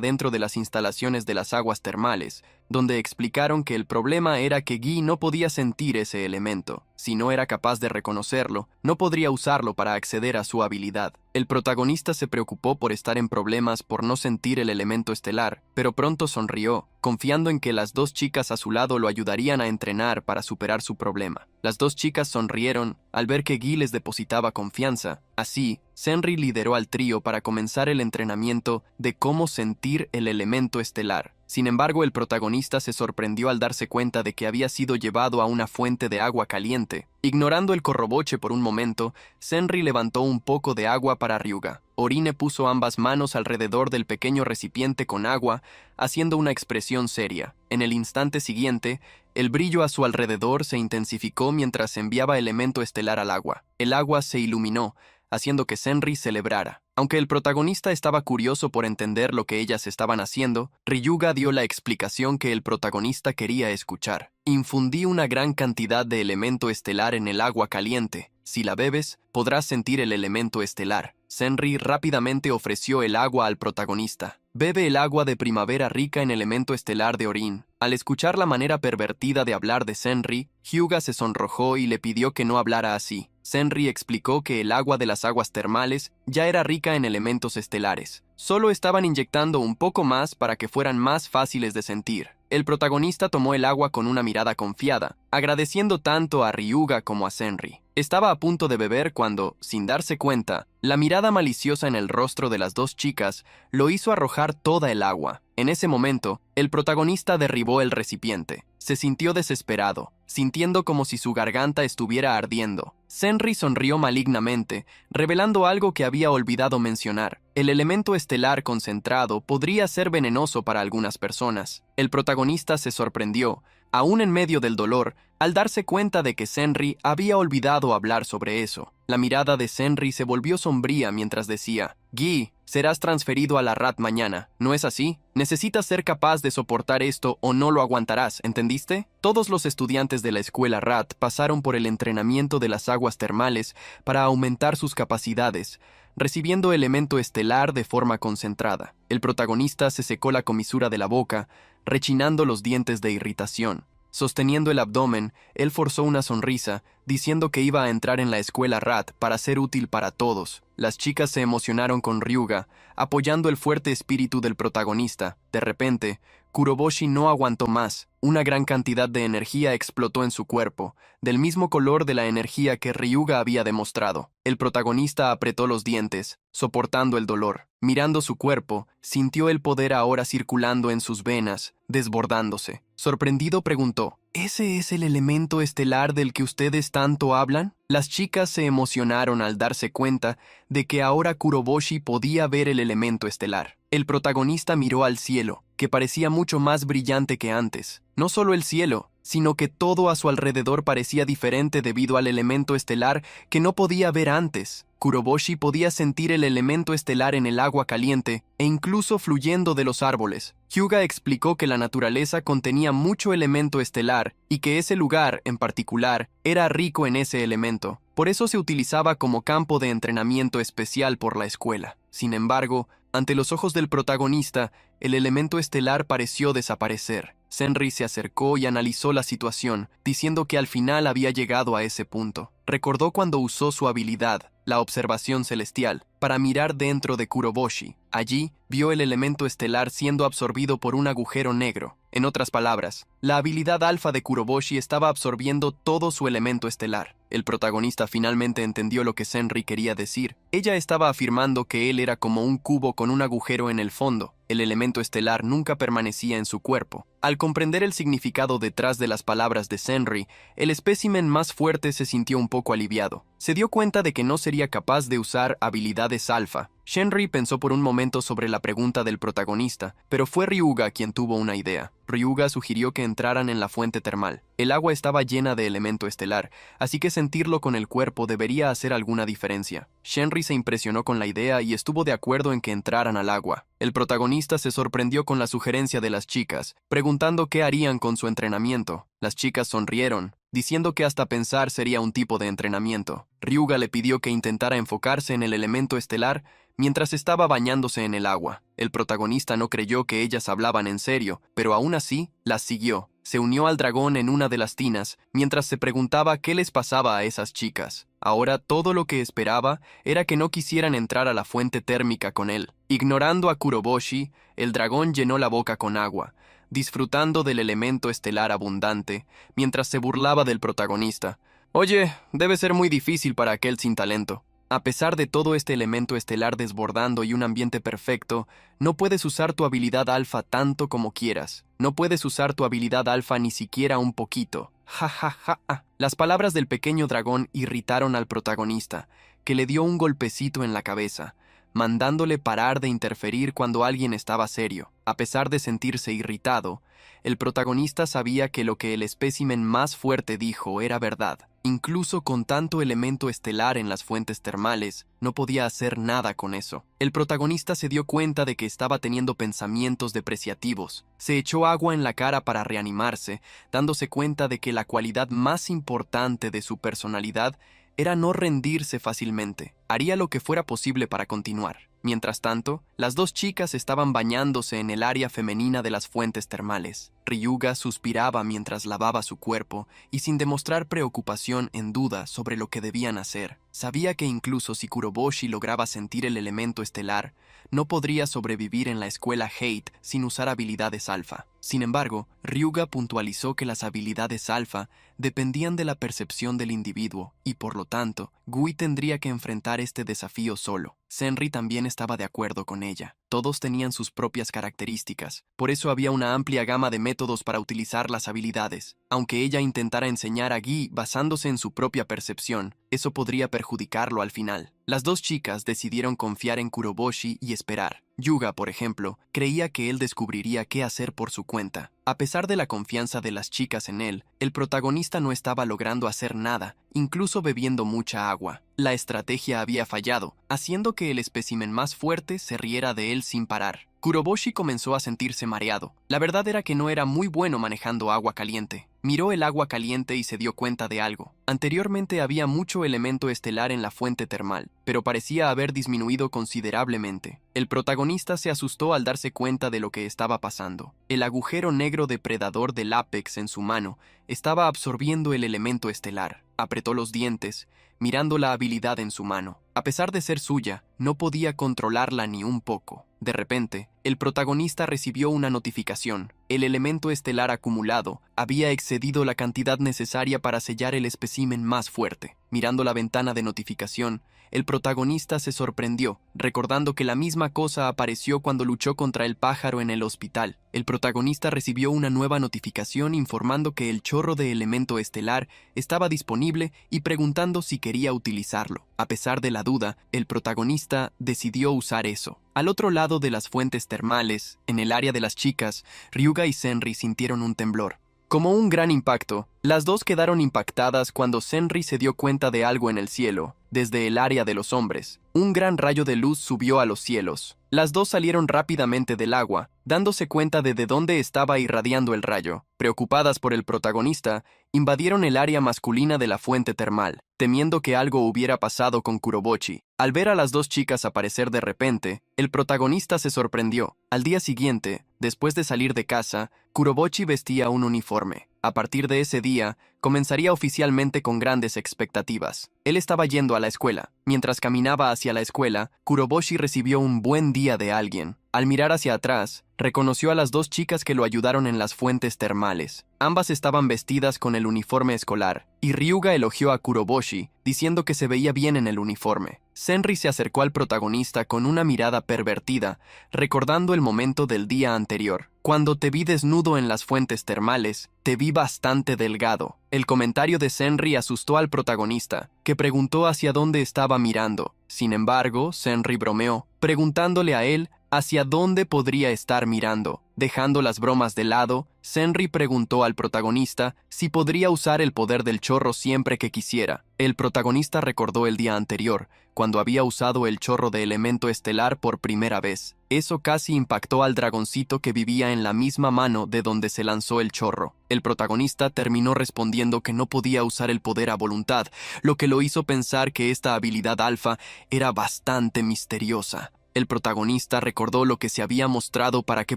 dentro de las instalaciones de las aguas termales, donde explicaron que el problema era que Guy no podía sentir ese elemento. Si no era capaz de reconocerlo, no podría usarlo para acceder a su habilidad. El protagonista se preocupó por estar en problemas por no sentir el elemento estelar, pero pronto sonrió, confiando en que las 2 chicas a su lado lo ayudarían a entrenar para superar su problema. Las 2 chicas sonrieron al ver que Guy les depositaba confianza. Así, Senri lideró al trío para comenzar el entrenamiento de cómo sentir el elemento estelar. Sin embargo, el protagonista se sorprendió al darse cuenta de que había sido llevado a una fuente de agua caliente. Ignorando el corroboche por un momento, Senri levantó un poco de agua para Ryuga. Orine puso ambas manos alrededor del pequeño recipiente con agua, haciendo una expresión seria. En el instante siguiente, el brillo a su alrededor se intensificó mientras enviaba elemento estelar al agua. El agua se iluminó, haciendo que Senri celebrara. Aunque el protagonista estaba curioso por entender lo que ellas estaban haciendo, Ryuga dio la explicación que el protagonista quería escuchar. Infundí una gran cantidad de elemento estelar en el agua caliente. Si la bebes, podrás sentir el elemento estelar. Senri rápidamente ofreció el agua al protagonista. Bebe el agua de primavera rica en elemento estelar de Orin. Al escuchar la manera pervertida de hablar de Senri, Hyuga se sonrojó y le pidió que no hablara así. Senri explicó que el agua de las aguas termales ya era rica en elementos estelares. Solo estaban inyectando un poco más para que fueran más fáciles de sentir. El protagonista tomó el agua con una mirada confiada, agradeciendo tanto a Ryuga como a Senri. Estaba a punto de beber cuando, sin darse cuenta, la mirada maliciosa en el rostro de las 2 chicas lo hizo arrojar toda el agua. En ese momento, el protagonista derribó el recipiente. Se sintió desesperado, sintiendo como si su garganta estuviera ardiendo. Senri sonrió malignamente, revelando algo que había olvidado mencionar. El elemento estelar concentrado podría ser venenoso para algunas personas. El protagonista se sorprendió, aún en medio del dolor, al darse cuenta de que Senri había olvidado hablar sobre eso. La mirada de Senri se volvió sombría mientras decía: «Guy, serás transferido a la RAT mañana, ¿no es así? Necesitas ser capaz de soportar esto o no lo aguantarás, ¿entendiste?» Todos los estudiantes de la escuela RAT pasaron por el entrenamiento de las aguas termales para aumentar sus capacidades, recibiendo elemento estelar de forma concentrada. El protagonista se secó la comisura de la boca, rechinando los dientes de irritación. Sosteniendo el abdomen, él forzó una sonrisa, diciendo que iba a entrar en la escuela RAT para ser útil para todos. Las chicas se emocionaron con Ryuga, apoyando el fuerte espíritu del protagonista. De repente, Kuroboshi no aguantó más. Una gran cantidad de energía explotó en su cuerpo, del mismo color de la energía que Ryuga había demostrado. El protagonista apretó los dientes, soportando el dolor. Mirando su cuerpo, sintió el poder ahora circulando en sus venas, desbordándose. Sorprendido preguntó, ¿ese es el elemento estelar del que ustedes tanto hablan? Las chicas se emocionaron al darse cuenta de que ahora Kuroboshi podía ver el elemento estelar. El protagonista miró al cielo, que parecía mucho más brillante que antes. No solo el cielo, sino que todo a su alrededor parecía diferente debido al elemento estelar que no podía ver antes. Kuroboshi podía sentir el elemento estelar en el agua caliente e incluso fluyendo de los árboles. Hyuga explicó que la naturaleza contenía mucho elemento estelar y que ese lugar, en particular, era rico en ese elemento. Por eso se utilizaba como campo de entrenamiento especial por la escuela. Sin embargo, ante los ojos del protagonista, el elemento estelar pareció desaparecer. Senri se acercó y analizó la situación, diciendo que al final había llegado a ese punto. Recordó cuando usó su habilidad, la observación celestial, para mirar dentro de Kuroboshi. Allí, vio el elemento estelar siendo absorbido por un agujero negro. En otras palabras, la habilidad alfa de Kuroboshi estaba absorbiendo todo su elemento estelar. El protagonista finalmente entendió lo que Senri quería decir. Ella estaba afirmando que él era como un cubo con un agujero en el fondo. El elemento estelar nunca permanecía en su cuerpo. Al comprender el significado detrás de las palabras de Senri, el espécimen más fuerte se sintió un poco aliviado. Se dio cuenta de que no sería capaz de usar habilidades alfa. Shenri pensó por un momento sobre la pregunta del protagonista, pero fue Ryuga quien tuvo una idea. Ryuga sugirió que entraran en la fuente termal. El agua estaba llena de elemento estelar, así que sentirlo con el cuerpo debería hacer alguna diferencia. Shenri se impresionó con la idea y estuvo de acuerdo en que entraran al agua. El protagonista se sorprendió con la sugerencia de las chicas, preguntando qué harían con su entrenamiento. Las chicas sonrieron, diciendo que hasta pensar sería un tipo de entrenamiento. Ryuga le pidió que intentara enfocarse en el elemento estelar mientras estaba bañándose en el agua. El protagonista no creyó que ellas hablaban en serio, pero aún así las siguió. Se unió al dragón en una de las tinas, mientras se preguntaba qué les pasaba a esas chicas. Ahora todo lo que esperaba era que no quisieran entrar a la fuente térmica con él. Ignorando a Kuroboshi, el dragón llenó la boca con agua, disfrutando del elemento estelar abundante, mientras se burlaba del protagonista. Oye, debe ser muy difícil para aquel sin talento. A pesar de todo este elemento estelar desbordando y un ambiente perfecto, no puedes usar tu habilidad alfa tanto como quieras. No puedes usar tu habilidad alfa ni siquiera un poquito. Ja, ja, ja, ja. Las palabras del pequeño dragón irritaron al protagonista, que le dio un golpecito en la cabeza, mandándole parar de interferir cuando alguien estaba serio. A pesar de sentirse irritado, el protagonista sabía que lo que el espécimen más fuerte dijo era verdad. Incluso con tanto elemento estelar en las fuentes termales, no podía hacer nada con eso. El protagonista se dio cuenta de que estaba teniendo pensamientos depreciativos. Se echó agua en la cara para reanimarse, dándose cuenta de que la cualidad más importante de su personalidad era no rendirse fácilmente. Haría lo que fuera posible para continuar. Mientras tanto, las dos chicas estaban bañándose en el área femenina de las fuentes termales. Ryuga suspiraba mientras lavaba su cuerpo y sin demostrar preocupación en duda sobre lo que debían hacer. Sabía que incluso si Kuroboshi lograba sentir el elemento estelar, no podría sobrevivir en la escuela Hate sin usar habilidades alfa. Sin embargo, Ryuga puntualizó que las habilidades alfa dependían de la percepción del individuo y por lo tanto, Gui tendría que enfrentar este desafío solo. Senri también estaba de acuerdo con ella. Todos tenían sus propias características, por eso había una amplia gama de métodos para utilizar las habilidades. Aunque ella intentara enseñar a Gui basándose en su propia percepción, eso podría perjudicarlo al final. Las dos chicas decidieron confiar en Kuroboshi y esperar. Yuga, por ejemplo, creía que él descubriría qué hacer por su cuenta. A pesar de la confianza de las chicas en él, el protagonista no estaba logrando hacer nada, incluso bebiendo mucha agua. La estrategia había fallado, haciendo que el espécimen más fuerte se riera de él sin parar. Kuroboshi comenzó a sentirse mareado. La verdad era que no era muy bueno manejando agua caliente. Miró el agua caliente y se dio cuenta de algo. Anteriormente había mucho elemento estelar en la fuente termal, pero parecía haber disminuido considerablemente. El protagonista se asustó al darse cuenta de lo que estaba pasando. El agujero negro depredador del Apex en su mano estaba absorbiendo el elemento estelar. Apretó los dientes, mirando la habilidad en su mano. A pesar de ser suya, no podía controlarla ni un poco. De repente, el protagonista recibió una notificación. El elemento estelar acumulado había excedido la cantidad necesaria para sellar el espécimen más fuerte. Mirando la ventana de notificación, el protagonista se sorprendió, recordando que la misma cosa apareció cuando luchó contra el pájaro en el hospital. El protagonista recibió una nueva notificación informando que el chorro de elemento estelar estaba disponible y preguntando si quería utilizarlo. A pesar de la duda, el protagonista decidió usar eso. Al otro lado de las fuentes termales, en el área de las chicas, Ryuga y Senri sintieron un temblor. Como un gran impacto, las dos quedaron impactadas cuando Senri se dio cuenta de algo en el cielo, desde el área de los hombres. Un gran rayo de luz subió a los cielos. Las dos salieron rápidamente del agua, dándose cuenta de dónde estaba irradiando el rayo. Preocupadas por el protagonista, invadieron el área masculina de la fuente termal, temiendo que algo hubiera pasado con Kurobochi. Al ver a las dos chicas aparecer de repente, el protagonista se sorprendió. Al día siguiente, después de salir de casa, Kurobochi vestía un uniforme. A partir de ese día, comenzaría oficialmente con grandes expectativas. Él estaba yendo a la escuela. Mientras caminaba hacia la escuela, Kurobochi recibió un buen día de alguien. Al mirar hacia atrás, reconoció a las dos chicas que lo ayudaron en las fuentes termales. Ambas estaban vestidas con el uniforme escolar, y Ryuga elogió a Kurobochi, diciendo que se veía bien en el uniforme. Senri se acercó al protagonista con una mirada pervertida, recordando el momento del día anterior. Cuando te vi desnudo en las fuentes termales, te vi bastante delgado. El comentario de Senri asustó al protagonista, que preguntó hacia dónde estaba mirando. Sin embargo, Senri bromeó, preguntándole a él hacia dónde podría estar mirando. Dejando las bromas de lado, Senri preguntó al protagonista si podría usar el poder del chorro siempre que quisiera. El protagonista recordó el día anterior, cuando había usado el chorro de elemento estelar por primera vez. Eso casi impactó al dragoncito que vivía en la misma mano de donde se lanzó el chorro. El protagonista terminó respondiendo que no podía usar el poder a voluntad, lo que lo hizo pensar que esta habilidad alfa era bastante misteriosa. El protagonista recordó lo que se había mostrado para que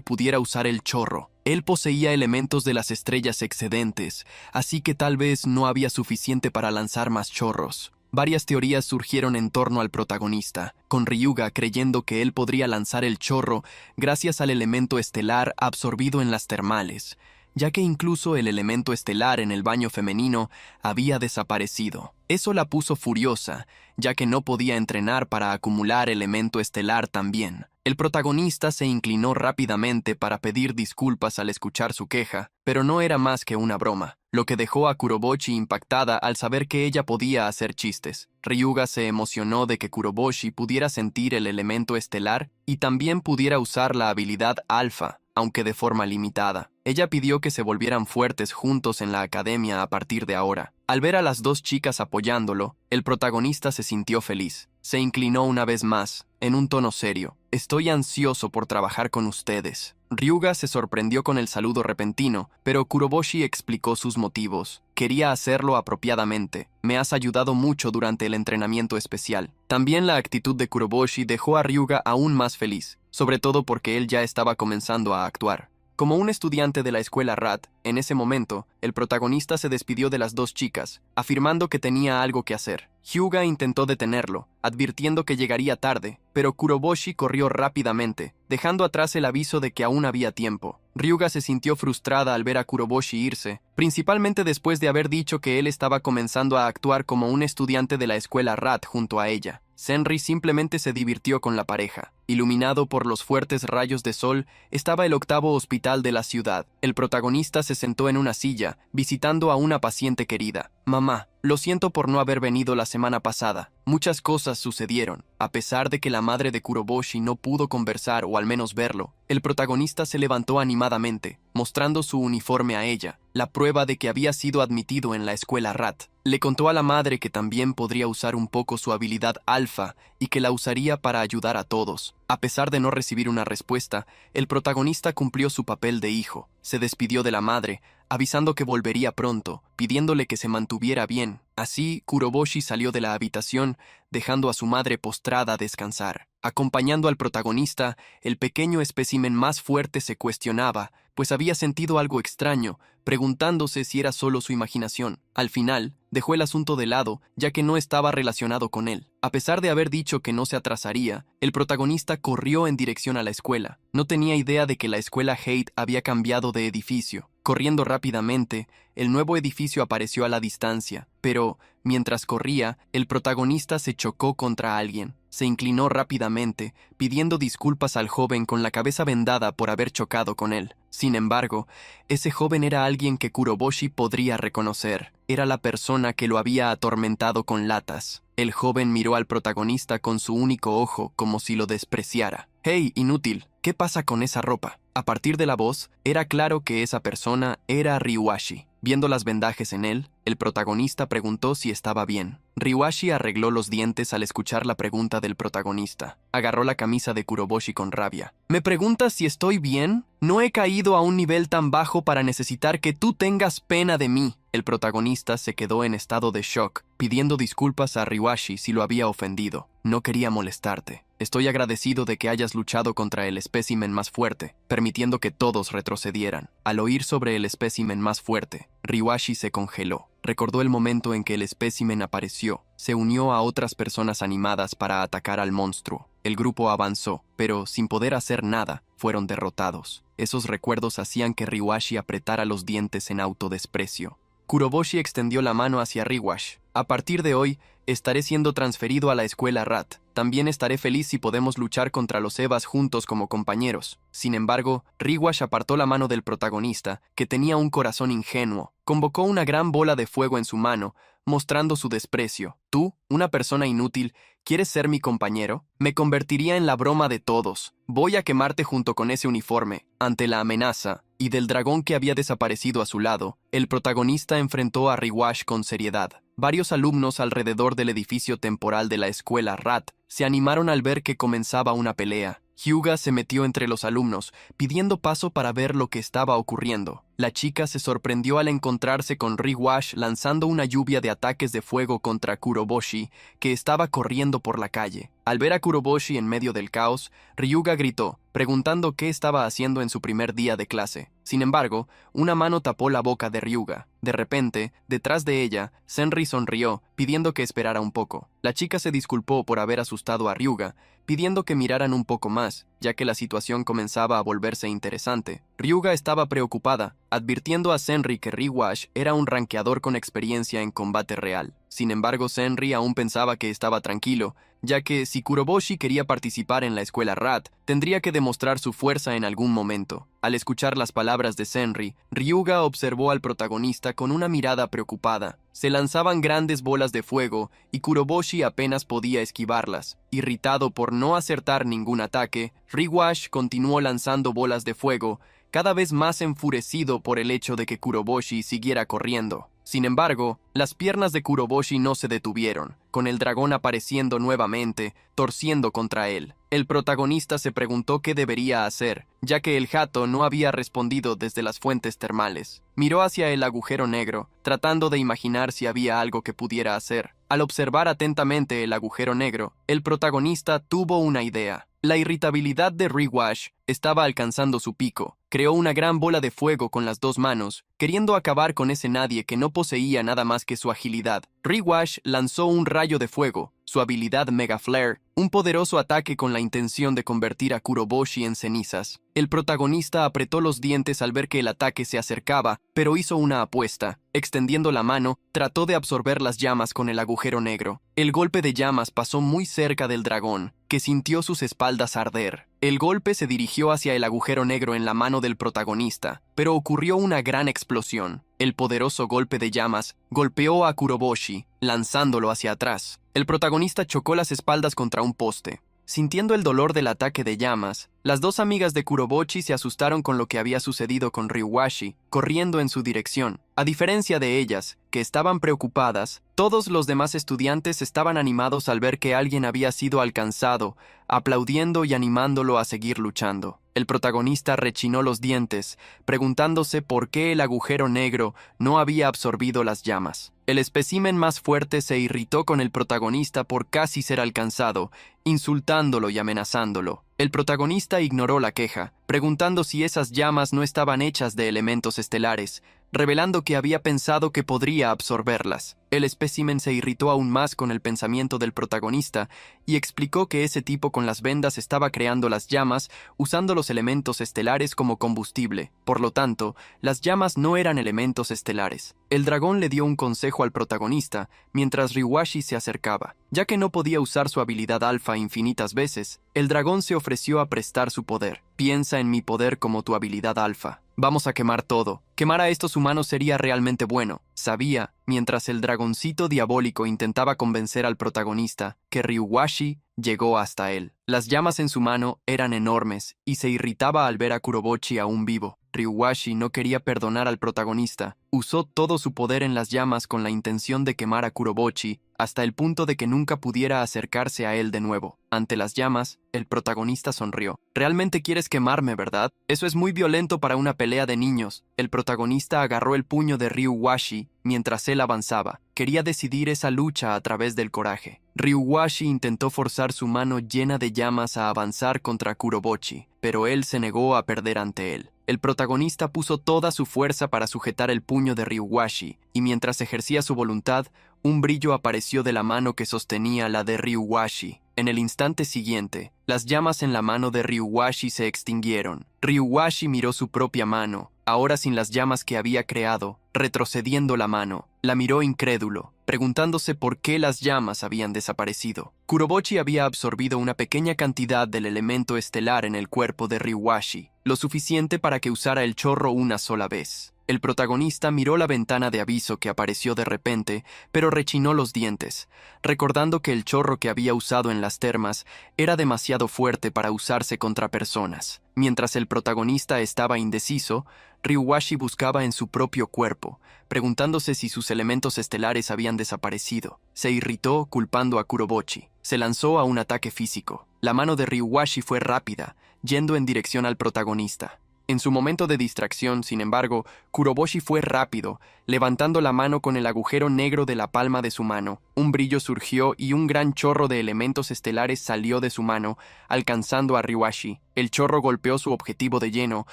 pudiera usar el chorro. Él poseía elementos de las estrellas excedentes, así que tal vez no había suficiente para lanzar más chorros. Varias teorías surgieron en torno al protagonista, con Ryuga creyendo que él podría lanzar el chorro gracias al elemento estelar absorbido en las termales, ya que incluso el elemento estelar en el baño femenino había desaparecido. Eso la puso furiosa, ya que no podía entrenar para acumular elemento estelar también. El protagonista se inclinó rápidamente para pedir disculpas al escuchar su queja, pero no era más que una broma, lo que dejó a Kurobochi impactada al saber que ella podía hacer chistes. Ryuga se emocionó de que Kurobochi pudiera sentir el elemento estelar y también pudiera usar la habilidad alfa, aunque de forma limitada. Ella pidió que se volvieran fuertes juntos en la academia a partir de ahora. Al ver a las dos chicas apoyándolo, el protagonista se sintió feliz. Se inclinó una vez más, en un tono serio. Estoy ansioso por trabajar con ustedes. Ryuga se sorprendió con el saludo repentino, pero Kurobochi explicó sus motivos. Quería hacerlo apropiadamente. Me has ayudado mucho durante el entrenamiento especial. También la actitud de Kurobochi dejó a Ryuga aún más feliz, sobre todo porque él ya estaba comenzando a actuar. Como un estudiante de la escuela RAT, en ese momento, el protagonista se despidió de las dos chicas, afirmando que tenía algo que hacer. Hyuga intentó detenerlo, advirtiendo que llegaría tarde, pero Kurobochi corrió rápidamente, dejando atrás el aviso de que aún había tiempo. Ryuga se sintió frustrada al ver a Kurobochi irse, principalmente después de haber dicho que él estaba comenzando a actuar como un estudiante de la escuela RAT junto a ella. Senri simplemente se divirtió con la pareja. Iluminado por los fuertes rayos de sol, estaba el octavo hospital de la ciudad. El protagonista se sentó en una silla, visitando a una paciente querida. Mamá, lo siento por no haber venido la semana pasada. Muchas cosas sucedieron. A pesar de que la madre de Kurobochi no pudo conversar o al menos verlo, el protagonista se levantó animadamente, mostrando su uniforme a ella, la prueba de que había sido admitido en la escuela RAT. Le contó a la madre que también podría usar un poco su habilidad alfa y que la usaría para ayudar a todos. A pesar de no recibir una respuesta, el protagonista cumplió su papel de hijo. Se despidió de la madre, avisando que volvería pronto, pidiéndole que se mantuviera bien. Así, Kuroboshi salió de la habitación, dejando a su madre postrada a descansar. Acompañando al protagonista, el pequeño espécimen más fuerte se cuestionaba, pues había sentido algo extraño, preguntándose si era solo su imaginación. Al final, dejó el asunto de lado, ya que no estaba relacionado con él. A pesar de haber dicho que no se atrasaría, el protagonista corrió en dirección a la escuela. No tenía idea de que la escuela Hate había cambiado de edificio. Corriendo rápidamente, el nuevo edificio apareció a la distancia, pero, mientras corría, el protagonista se chocó contra alguien. Se inclinó rápidamente, pidiendo disculpas al joven con la cabeza vendada por haber chocado con él. Sin embargo, ese joven era alguien que Kuroboshi podría reconocer. Era la persona que lo había atormentado con latas. El joven miró al protagonista con su único ojo como si lo despreciara. «¡Hey, inútil! ¿Qué pasa con esa ropa?» A partir de la voz, era claro que esa persona era Ryuashi. Viendo las vendajes en él, el protagonista preguntó si estaba bien. Ryuashi arregló los dientes al escuchar la pregunta del protagonista. Agarró la camisa de Kuroboshi con rabia. «¿Me preguntas si estoy bien? No he caído a un nivel tan bajo para necesitar que tú tengas pena de mí». El protagonista se quedó en estado de shock, pidiendo disculpas a Ryuashi si lo había ofendido. «No quería molestarte. Estoy agradecido de que hayas luchado contra el espécimen más fuerte, permitiendo que todos retrocedieran». Al oír sobre el espécimen más fuerte, Ryuashi se congeló. Recordó el momento en que el espécimen apareció. Se unió a otras personas animadas para atacar al monstruo. El grupo avanzó, pero sin poder hacer nada, fueron derrotados. Esos recuerdos hacían que Ryuashi apretara los dientes en autodesprecio. Kuroboshi extendió la mano hacia Ryuashi. «A partir de hoy, estaré siendo transferido a la escuela RAT. También estaré feliz si podemos luchar contra los Evas juntos como compañeros». Sin embargo, Ryuashi apartó la mano del protagonista, que tenía un corazón ingenuo. Convocó una gran bola de fuego en su mano, mostrando su desprecio. «Tú, una persona inútil, ¿quieres ser mi compañero? Me convertiría en la broma de todos. Voy a quemarte junto con ese uniforme». Ante la amenaza y del dragón que había desaparecido a su lado, el protagonista enfrentó a Ryuashi con seriedad. Varios alumnos alrededor del edificio temporal de la escuela RAT se animaron al ver que comenzaba una pelea. Hyuga se metió entre los alumnos, pidiendo paso para ver lo que estaba ocurriendo. La chica se sorprendió al encontrarse con Ryuashi lanzando una lluvia de ataques de fuego contra Kuroboshi, que estaba corriendo por la calle. Al ver a Kuroboshi en medio del caos, Ryuga gritó, preguntando qué estaba haciendo en su primer día de clase. Sin embargo, una mano tapó la boca de Ryuga. De repente, detrás de ella, Senri sonrió, pidiendo que esperara un poco. La chica se disculpó por haber asustado a Ryuga, pidiendo que miraran un poco más, ya que la situación comenzaba a volverse interesante. Ryuga estaba preocupada, advirtiendo a Senri que Ryuashi era un rankeador con experiencia en combate real. Sin embargo, Senri aún pensaba que estaba tranquilo, ya que si Kuroboshi quería participar en la escuela RAT, tendría que demostrar su fuerza en algún momento. Al escuchar las palabras de Senri, Ryuga observó al protagonista con una mirada preocupada. Se lanzaban grandes bolas de fuego y Kuroboshi apenas podía esquivarlas. Irritado por no acertar ningún ataque, Ryuashi continuó lanzando bolas de fuego, cada vez más enfurecido por el hecho de que Kuroboshi siguiera corriendo. Sin embargo, las piernas de Kuroboshi no se detuvieron, con el dragón apareciendo nuevamente, torciendo contra él. El protagonista se preguntó qué debería hacer, ya que el Hato no había respondido desde las fuentes termales. Miró hacia el agujero negro, tratando de imaginar si había algo que pudiera hacer. Al observar atentamente el agujero negro, el protagonista tuvo una idea. La irritabilidad de Ryuashi estaba alcanzando su pico. Creó una gran bola de fuego con las dos manos, queriendo acabar con ese nadie que no poseía nada más que su agilidad. Ryuashi lanzó un rayo de fuego, su habilidad Mega Flare, un poderoso ataque con la intención de convertir a Kuroboshi en cenizas. El protagonista apretó los dientes al ver que el ataque se acercaba, pero hizo una apuesta. Extendiendo la mano, trató de absorber las llamas con el agujero negro. El golpe de llamas pasó muy cerca del dragón, que sintió sus espaldas arder. El golpe se dirigió hacia el agujero negro en la mano del protagonista, pero ocurrió una gran explosión. El poderoso golpe de llamas golpeó a Kuroboshi, lanzándolo hacia atrás. El protagonista chocó las espaldas contra un poste. Sintiendo el dolor del ataque de llamas, Las dos amigas de Kurobochi se asustaron con lo que había sucedido con Ryuwashi, corriendo en su dirección. A diferencia de ellas, que estaban preocupadas, todos los demás estudiantes estaban animados al ver que alguien había sido alcanzado, aplaudiendo y animándolo a seguir luchando. El protagonista rechinó los dientes, preguntándose por qué el agujero negro no había absorbido las llamas. El espécimen más fuerte se irritó con el protagonista por casi ser alcanzado, insultándolo y amenazándolo. El protagonista ignoró la queja, preguntando si esas llamas no estaban hechas de elementos estelares, revelando que había pensado que podría absorberlas. El espécimen se irritó aún más con el pensamiento del protagonista y explicó que ese tipo con las vendas estaba creando las llamas usando los elementos estelares como combustible. Por lo tanto, las llamas no eran elementos estelares. El dragón le dio un consejo al protagonista mientras Ryuwashi se acercaba. Ya que no podía usar su habilidad alfa infinitas veces, el dragón se ofreció a prestar su poder. Piensa en mi poder como tu habilidad alfa. Vamos a quemar todo. Quemar a estos humanos sería realmente bueno. Sabía, mientras el dragoncito diabólico intentaba convencer al protagonista, que Ryuwashi llegó hasta él. Las llamas en su mano eran enormes y se irritaba al ver a Kurobochi aún vivo. Ryuwashi no quería perdonar al protagonista. Usó todo su poder en las llamas con la intención de quemar a Kurobochi hasta el punto de que nunca pudiera acercarse a él de nuevo. Ante las llamas, el protagonista sonrió. «Realmente quieres quemarme, ¿verdad? Eso es muy violento para una pelea de niños». El protagonista agarró el puño de Ryuwashi mientras él avanzaba. Quería decidir esa lucha a través del coraje. Ryuwashi intentó forzar su mano llena de llamas a avanzar contra Kurobochi, pero él se negó a perder ante él. El protagonista puso toda su fuerza para sujetar el puño de Ryuwashi, y mientras ejercía su voluntad, un brillo apareció de la mano que sostenía la de Ryuwashi. En el instante siguiente, las llamas en la mano de Ryuwashi se extinguieron. Ryuwashi miró su propia mano, ahora sin las llamas que había creado, retrocediendo la mano. La miró incrédulo, preguntándose por qué las llamas habían desaparecido. Kurobochi había absorbido una pequeña cantidad del elemento estelar en el cuerpo de Ryuwashi, lo suficiente para que usara el chorro una sola vez. El protagonista miró la ventana de aviso que apareció de repente, pero rechinó los dientes, recordando que el chorro que había usado en las termas era demasiado fuerte para usarse contra personas. Mientras el protagonista estaba indeciso, Ryuwashi buscaba en su propio cuerpo, preguntándose si sus elementos estelares habían desaparecido. Se irritó culpando a Kurobochi. Se lanzó a un ataque físico. La mano de Ryuwashi fue rápida, yendo en dirección al protagonista. En su momento de distracción, sin embargo, Kurobochi fue rápido, levantando la mano con el agujero negro de la palma de su mano. Un brillo surgió y un gran chorro de elementos estelares salió de su mano, alcanzando a Ryuwashi. El chorro golpeó su objetivo de lleno,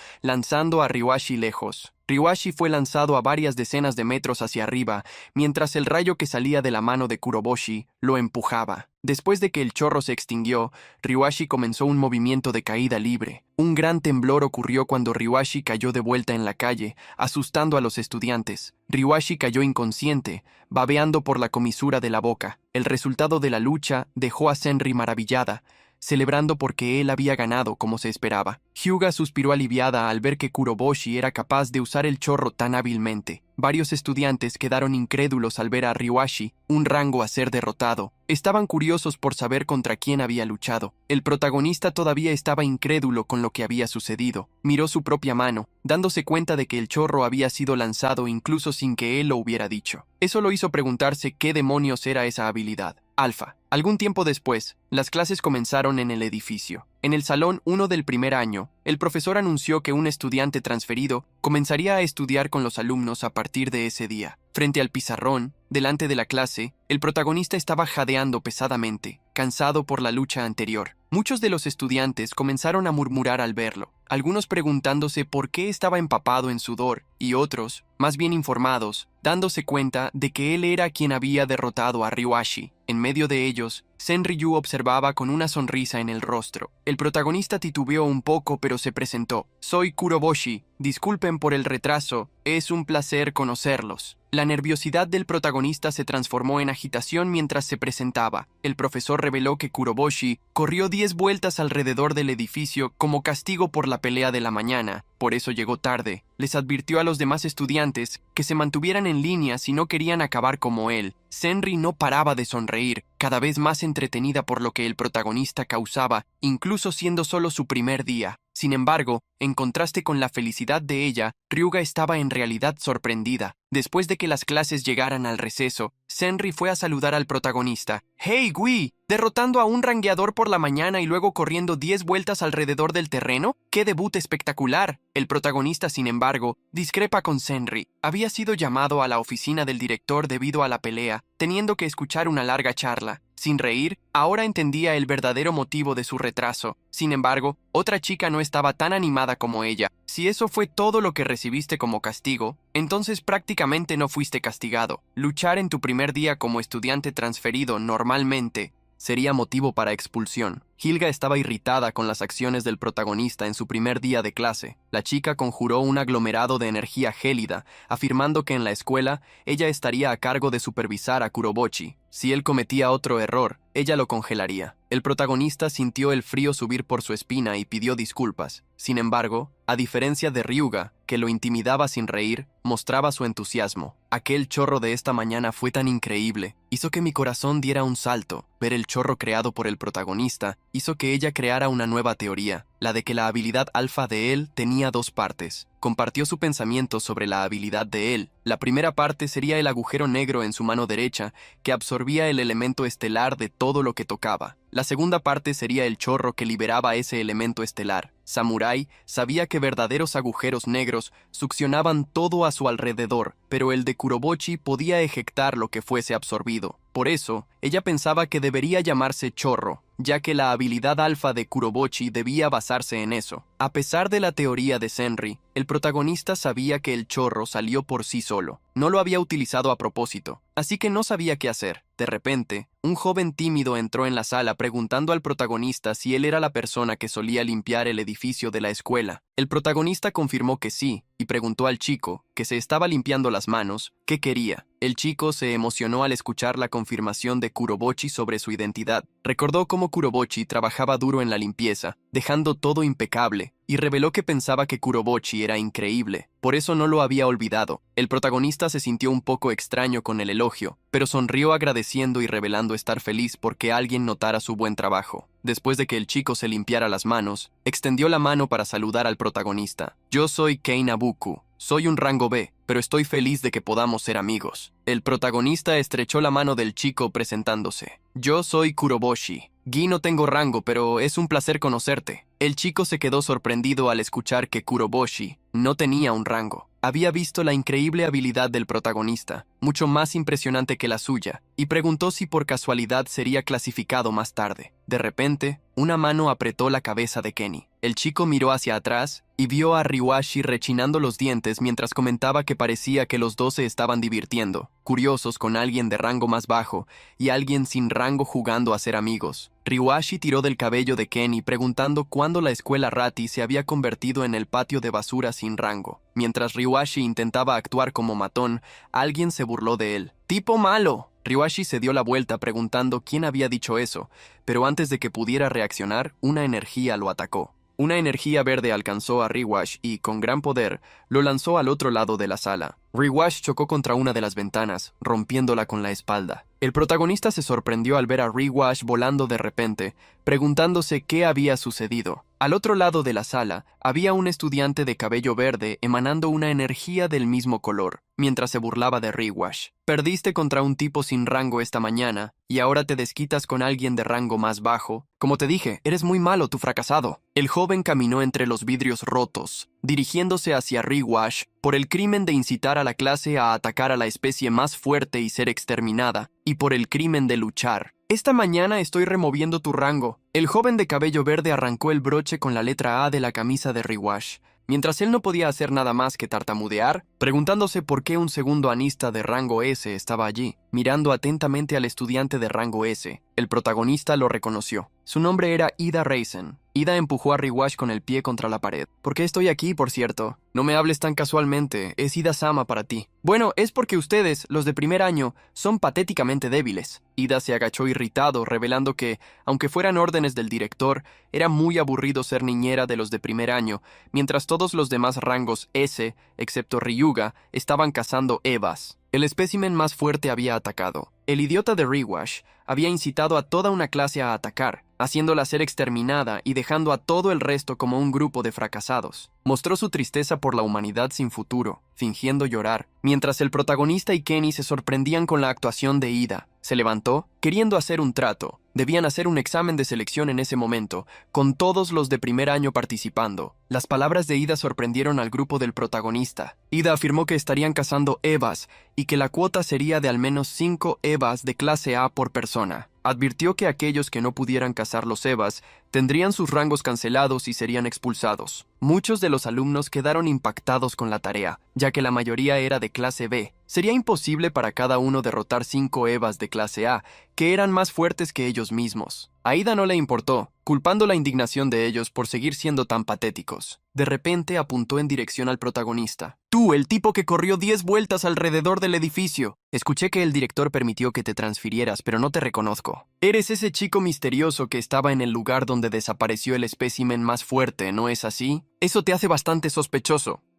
lanzando a Ryuwashi lejos. Ryuwashi fue lanzado a varias decenas de metros hacia arriba, mientras el rayo que salía de la mano de Kurobochi lo empujaba. Después de que el chorro se extinguió, Ryuwashi comenzó un movimiento de caída libre. Un gran temblor ocurrió cuando Ryuwashi cayó de vuelta en la calle, asustando a los estudiantes. Ryuwashi cayó inconsciente, babeando por la comisura de la boca. El resultado de la lucha dejó a Senri maravillada, celebrando porque él había ganado como se esperaba. Hyuga suspiró aliviada al ver que Kurobochi era capaz de usar el chorro tan hábilmente. Varios estudiantes quedaron incrédulos al ver a Ryuwashi, un rango a ser derrotado. Estaban curiosos por saber contra quién había luchado. El protagonista todavía estaba incrédulo con lo que había sucedido. Miró su propia mano, dándose cuenta de que el chorro había sido lanzado incluso sin que él lo hubiera dicho. Eso lo hizo preguntarse qué demonios era esa habilidad. Alfa. Algún tiempo después, las clases comenzaron en el edificio. En el salón 1 del primer año, el profesor anunció que un estudiante transferido comenzaría a estudiar con los alumnos a partir de ese día. Frente al pizarrón, delante de la clase, el protagonista estaba jadeando pesadamente, cansado por la lucha anterior. Muchos de los estudiantes comenzaron a murmurar al verlo, algunos preguntándose por qué estaba empapado en sudor, y otros, más bien informados, dándose cuenta de que él era quien había derrotado a Ryuwashi. En medio de ellos, Senryu observaba con una sonrisa en el rostro. El protagonista titubeó un poco, pero se presentó. «Soy Kurobochi. Disculpen por el retraso. Es un placer conocerlos». La nerviosidad del protagonista se transformó en agitación mientras se presentaba. El profesor reveló que Kurobochi corrió 10 vueltas alrededor del edificio como castigo por la la pelea de la mañana, por eso llegó tarde. Les advirtió a los demás estudiantes que se mantuvieran en línea si no querían acabar como él. Senri no paraba de sonreír, cada vez más entretenida por lo que el protagonista causaba, incluso siendo solo su primer día. Sin embargo, en contraste con la felicidad de ella, Ryuga estaba en realidad sorprendida. Después de que las clases llegaran al receso, Senri fue a saludar al protagonista. ¡Hey, Gui! ¿Derrotando a un rangueador por la mañana y luego corriendo 10 vueltas alrededor del terreno? ¡Qué debut espectacular! El protagonista, sin embargo, discrepa con Senri. Había sido llamado a la oficina del director debido a la pelea, teniendo que escuchar una larga charla. Sin reír, ahora entendía el verdadero motivo de su retraso. Sin embargo, otra chica no estaba tan animada como ella. Si eso fue todo lo que recibiste como castigo, entonces prácticamente no fuiste castigado. Luchar en tu primer día como estudiante transferido normalmente sería motivo para expulsión. Hilga estaba irritada con las acciones del protagonista en su primer día de clase. La chica conjuró un aglomerado de energía gélida, afirmando que en la escuela ella estaría a cargo de supervisar a Kurobochi. Si él cometía otro error, ella lo congelaría. El protagonista sintió el frío subir por su espina y pidió disculpas. Sin embargo, a diferencia de Ryuga, que lo intimidaba sin reír, mostraba su entusiasmo. Aquel chorro de esta mañana fue tan increíble, hizo que mi corazón diera un salto. Ver el chorro creado por el protagonista hizo que ella creara una nueva teoría, la de que la habilidad alfa de él tenía dos partes. Compartió su pensamiento sobre la habilidad de él. La primera parte sería el agujero negro en su mano derecha, que absorbía el elemento estelar de todo lo que tocaba. La segunda parte sería el chorro que liberaba ese elemento estelar. Samurai sabía que verdaderos agujeros negros succionaban todo a su alrededor, pero el de Kurobochi podía ejectar lo que fuese absorbido. Por eso, ella pensaba que debería llamarse chorro, ya que la habilidad alfa de Kurobochi debía basarse en eso. A pesar de la teoría de Senri, el protagonista sabía que el chorro salió por sí solo. No lo había utilizado a propósito, así que no sabía qué hacer. De repente, un joven tímido entró en la sala preguntando al protagonista si él era la persona que solía limpiar el edificio de la escuela. El protagonista confirmó que sí, y preguntó al chico, que se estaba limpiando las manos, qué quería. El chico se emocionó al escuchar la confirmación de Kurobochi sobre su identidad. Recordó cómo Kurobochi trabajaba duro en la limpieza, dejando todo impecable, y reveló que pensaba que Kurobochi era increíble. Por eso no lo había olvidado. El protagonista se sintió un poco extraño con el elogio, pero sonrió agradeciendo y revelando estar feliz porque alguien notara su buen trabajo. Después de que el chico se limpiara las manos, extendió la mano para saludar al protagonista. Yo soy Kei Nabuku. Soy un rango B, pero estoy feliz de que podamos ser amigos. El protagonista estrechó la mano del chico presentándose. Yo soy Kuroboshi. Gi no tengo rango, pero es un placer conocerte. El chico se quedó sorprendido al escuchar que Kuroboshi no tenía un rango. Había visto la increíble habilidad del protagonista, mucho más impresionante que la suya, y preguntó si por casualidad sería clasificado más tarde. De repente, una mano apretó la cabeza de Kenny. El chico miró hacia atrás y vio a Ryuashi rechinando los dientes mientras comentaba que parecía que los dos se estaban divirtiendo, curiosos con alguien de rango más bajo y alguien sin rango jugando a ser amigos. Ryuashi tiró del cabello de Kenny preguntando cuándo la escuela Rati se había convertido en el patio de basura sin rango. Mientras Ryuashi intentaba actuar como matón, alguien se burló de él. ¡Tipo malo! Ryuashi se dio la vuelta preguntando quién había dicho eso, pero antes de que pudiera reaccionar, una energía lo atacó. Una energía verde alcanzó a Ryuashi y, con gran poder, lo lanzó al otro lado de la sala. Ryuashi chocó contra una de las ventanas, rompiéndola con la espalda. El protagonista se sorprendió al ver a Ryuashi volando de repente, preguntándose qué había sucedido. Al otro lado de la sala, había un estudiante de cabello verde emanando una energía del mismo color, mientras se burlaba de Ryuashi. Perdiste contra un tipo sin rango esta mañana, y ahora te desquitas con alguien de rango más bajo. Como te dije, eres muy malo, tu fracasado. El joven caminó entre los vidrios rotos, dirigiéndose hacia Ryuashi por el crimen de incitar a la clase a atacar a la especie más fuerte y ser exterminada, y por el crimen de luchar. Esta mañana estoy removiendo tu rango. El joven de cabello verde arrancó el broche con la letra A de la camisa de Ryuashi, mientras él no podía hacer nada más que tartamudear, preguntándose por qué un segundo anista de rango S estaba allí, mirando atentamente al estudiante de rango S. El protagonista lo reconoció. Su nombre era Ida Reisen. Ida empujó a Ryuashi con el pie contra la pared. ¿Por qué estoy aquí, por cierto? No me hables tan casualmente, es Ida-sama para ti. Bueno, es porque ustedes, los de primer año, son patéticamente débiles. Ida se agachó irritado, revelando que, aunque fueran órdenes del director, era muy aburrido ser niñera de los de primer año, mientras todos los demás rangos S, excepto Ryuga, estaban cazando Evas. El espécimen más fuerte había atacado. El idiota de Rewash había incitado a toda una clase a atacar, haciéndola ser exterminada y dejando a todo el resto como un grupo de fracasados. Mostró su tristeza por la humanidad sin futuro, fingiendo llorar, mientras el protagonista y Kenny se sorprendían con la actuación de Ida. Se levantó, queriendo hacer un trato. Debían hacer un examen de selección en ese momento, con todos los de primer año participando. Las palabras de Ida sorprendieron al grupo del protagonista. Ida afirmó que estarían cazando Evas y que la cuota sería de al menos 5 Evas de clase A por persona. Advirtió que aquellos que no pudieran cazar los Evas tendrían sus rangos cancelados y serían expulsados. Muchos de los alumnos quedaron impactados con la tarea, ya que la mayoría era de clase B. Sería imposible para cada uno derrotar 5 Evas de clase A, que eran más fuertes que ellos mismos. A Ida no le importó, culpando la indignación de ellos por seguir siendo tan patéticos. De repente apuntó en dirección al protagonista. Tú, el tipo que corrió 10 vueltas alrededor del edificio. Escuché que el director permitió que te transfirieras, pero no te reconozco. Eres ese chico misterioso que estaba en el lugar donde desapareció el espécimen más fuerte, ¿no es así? Eso te hace bastante sospechoso.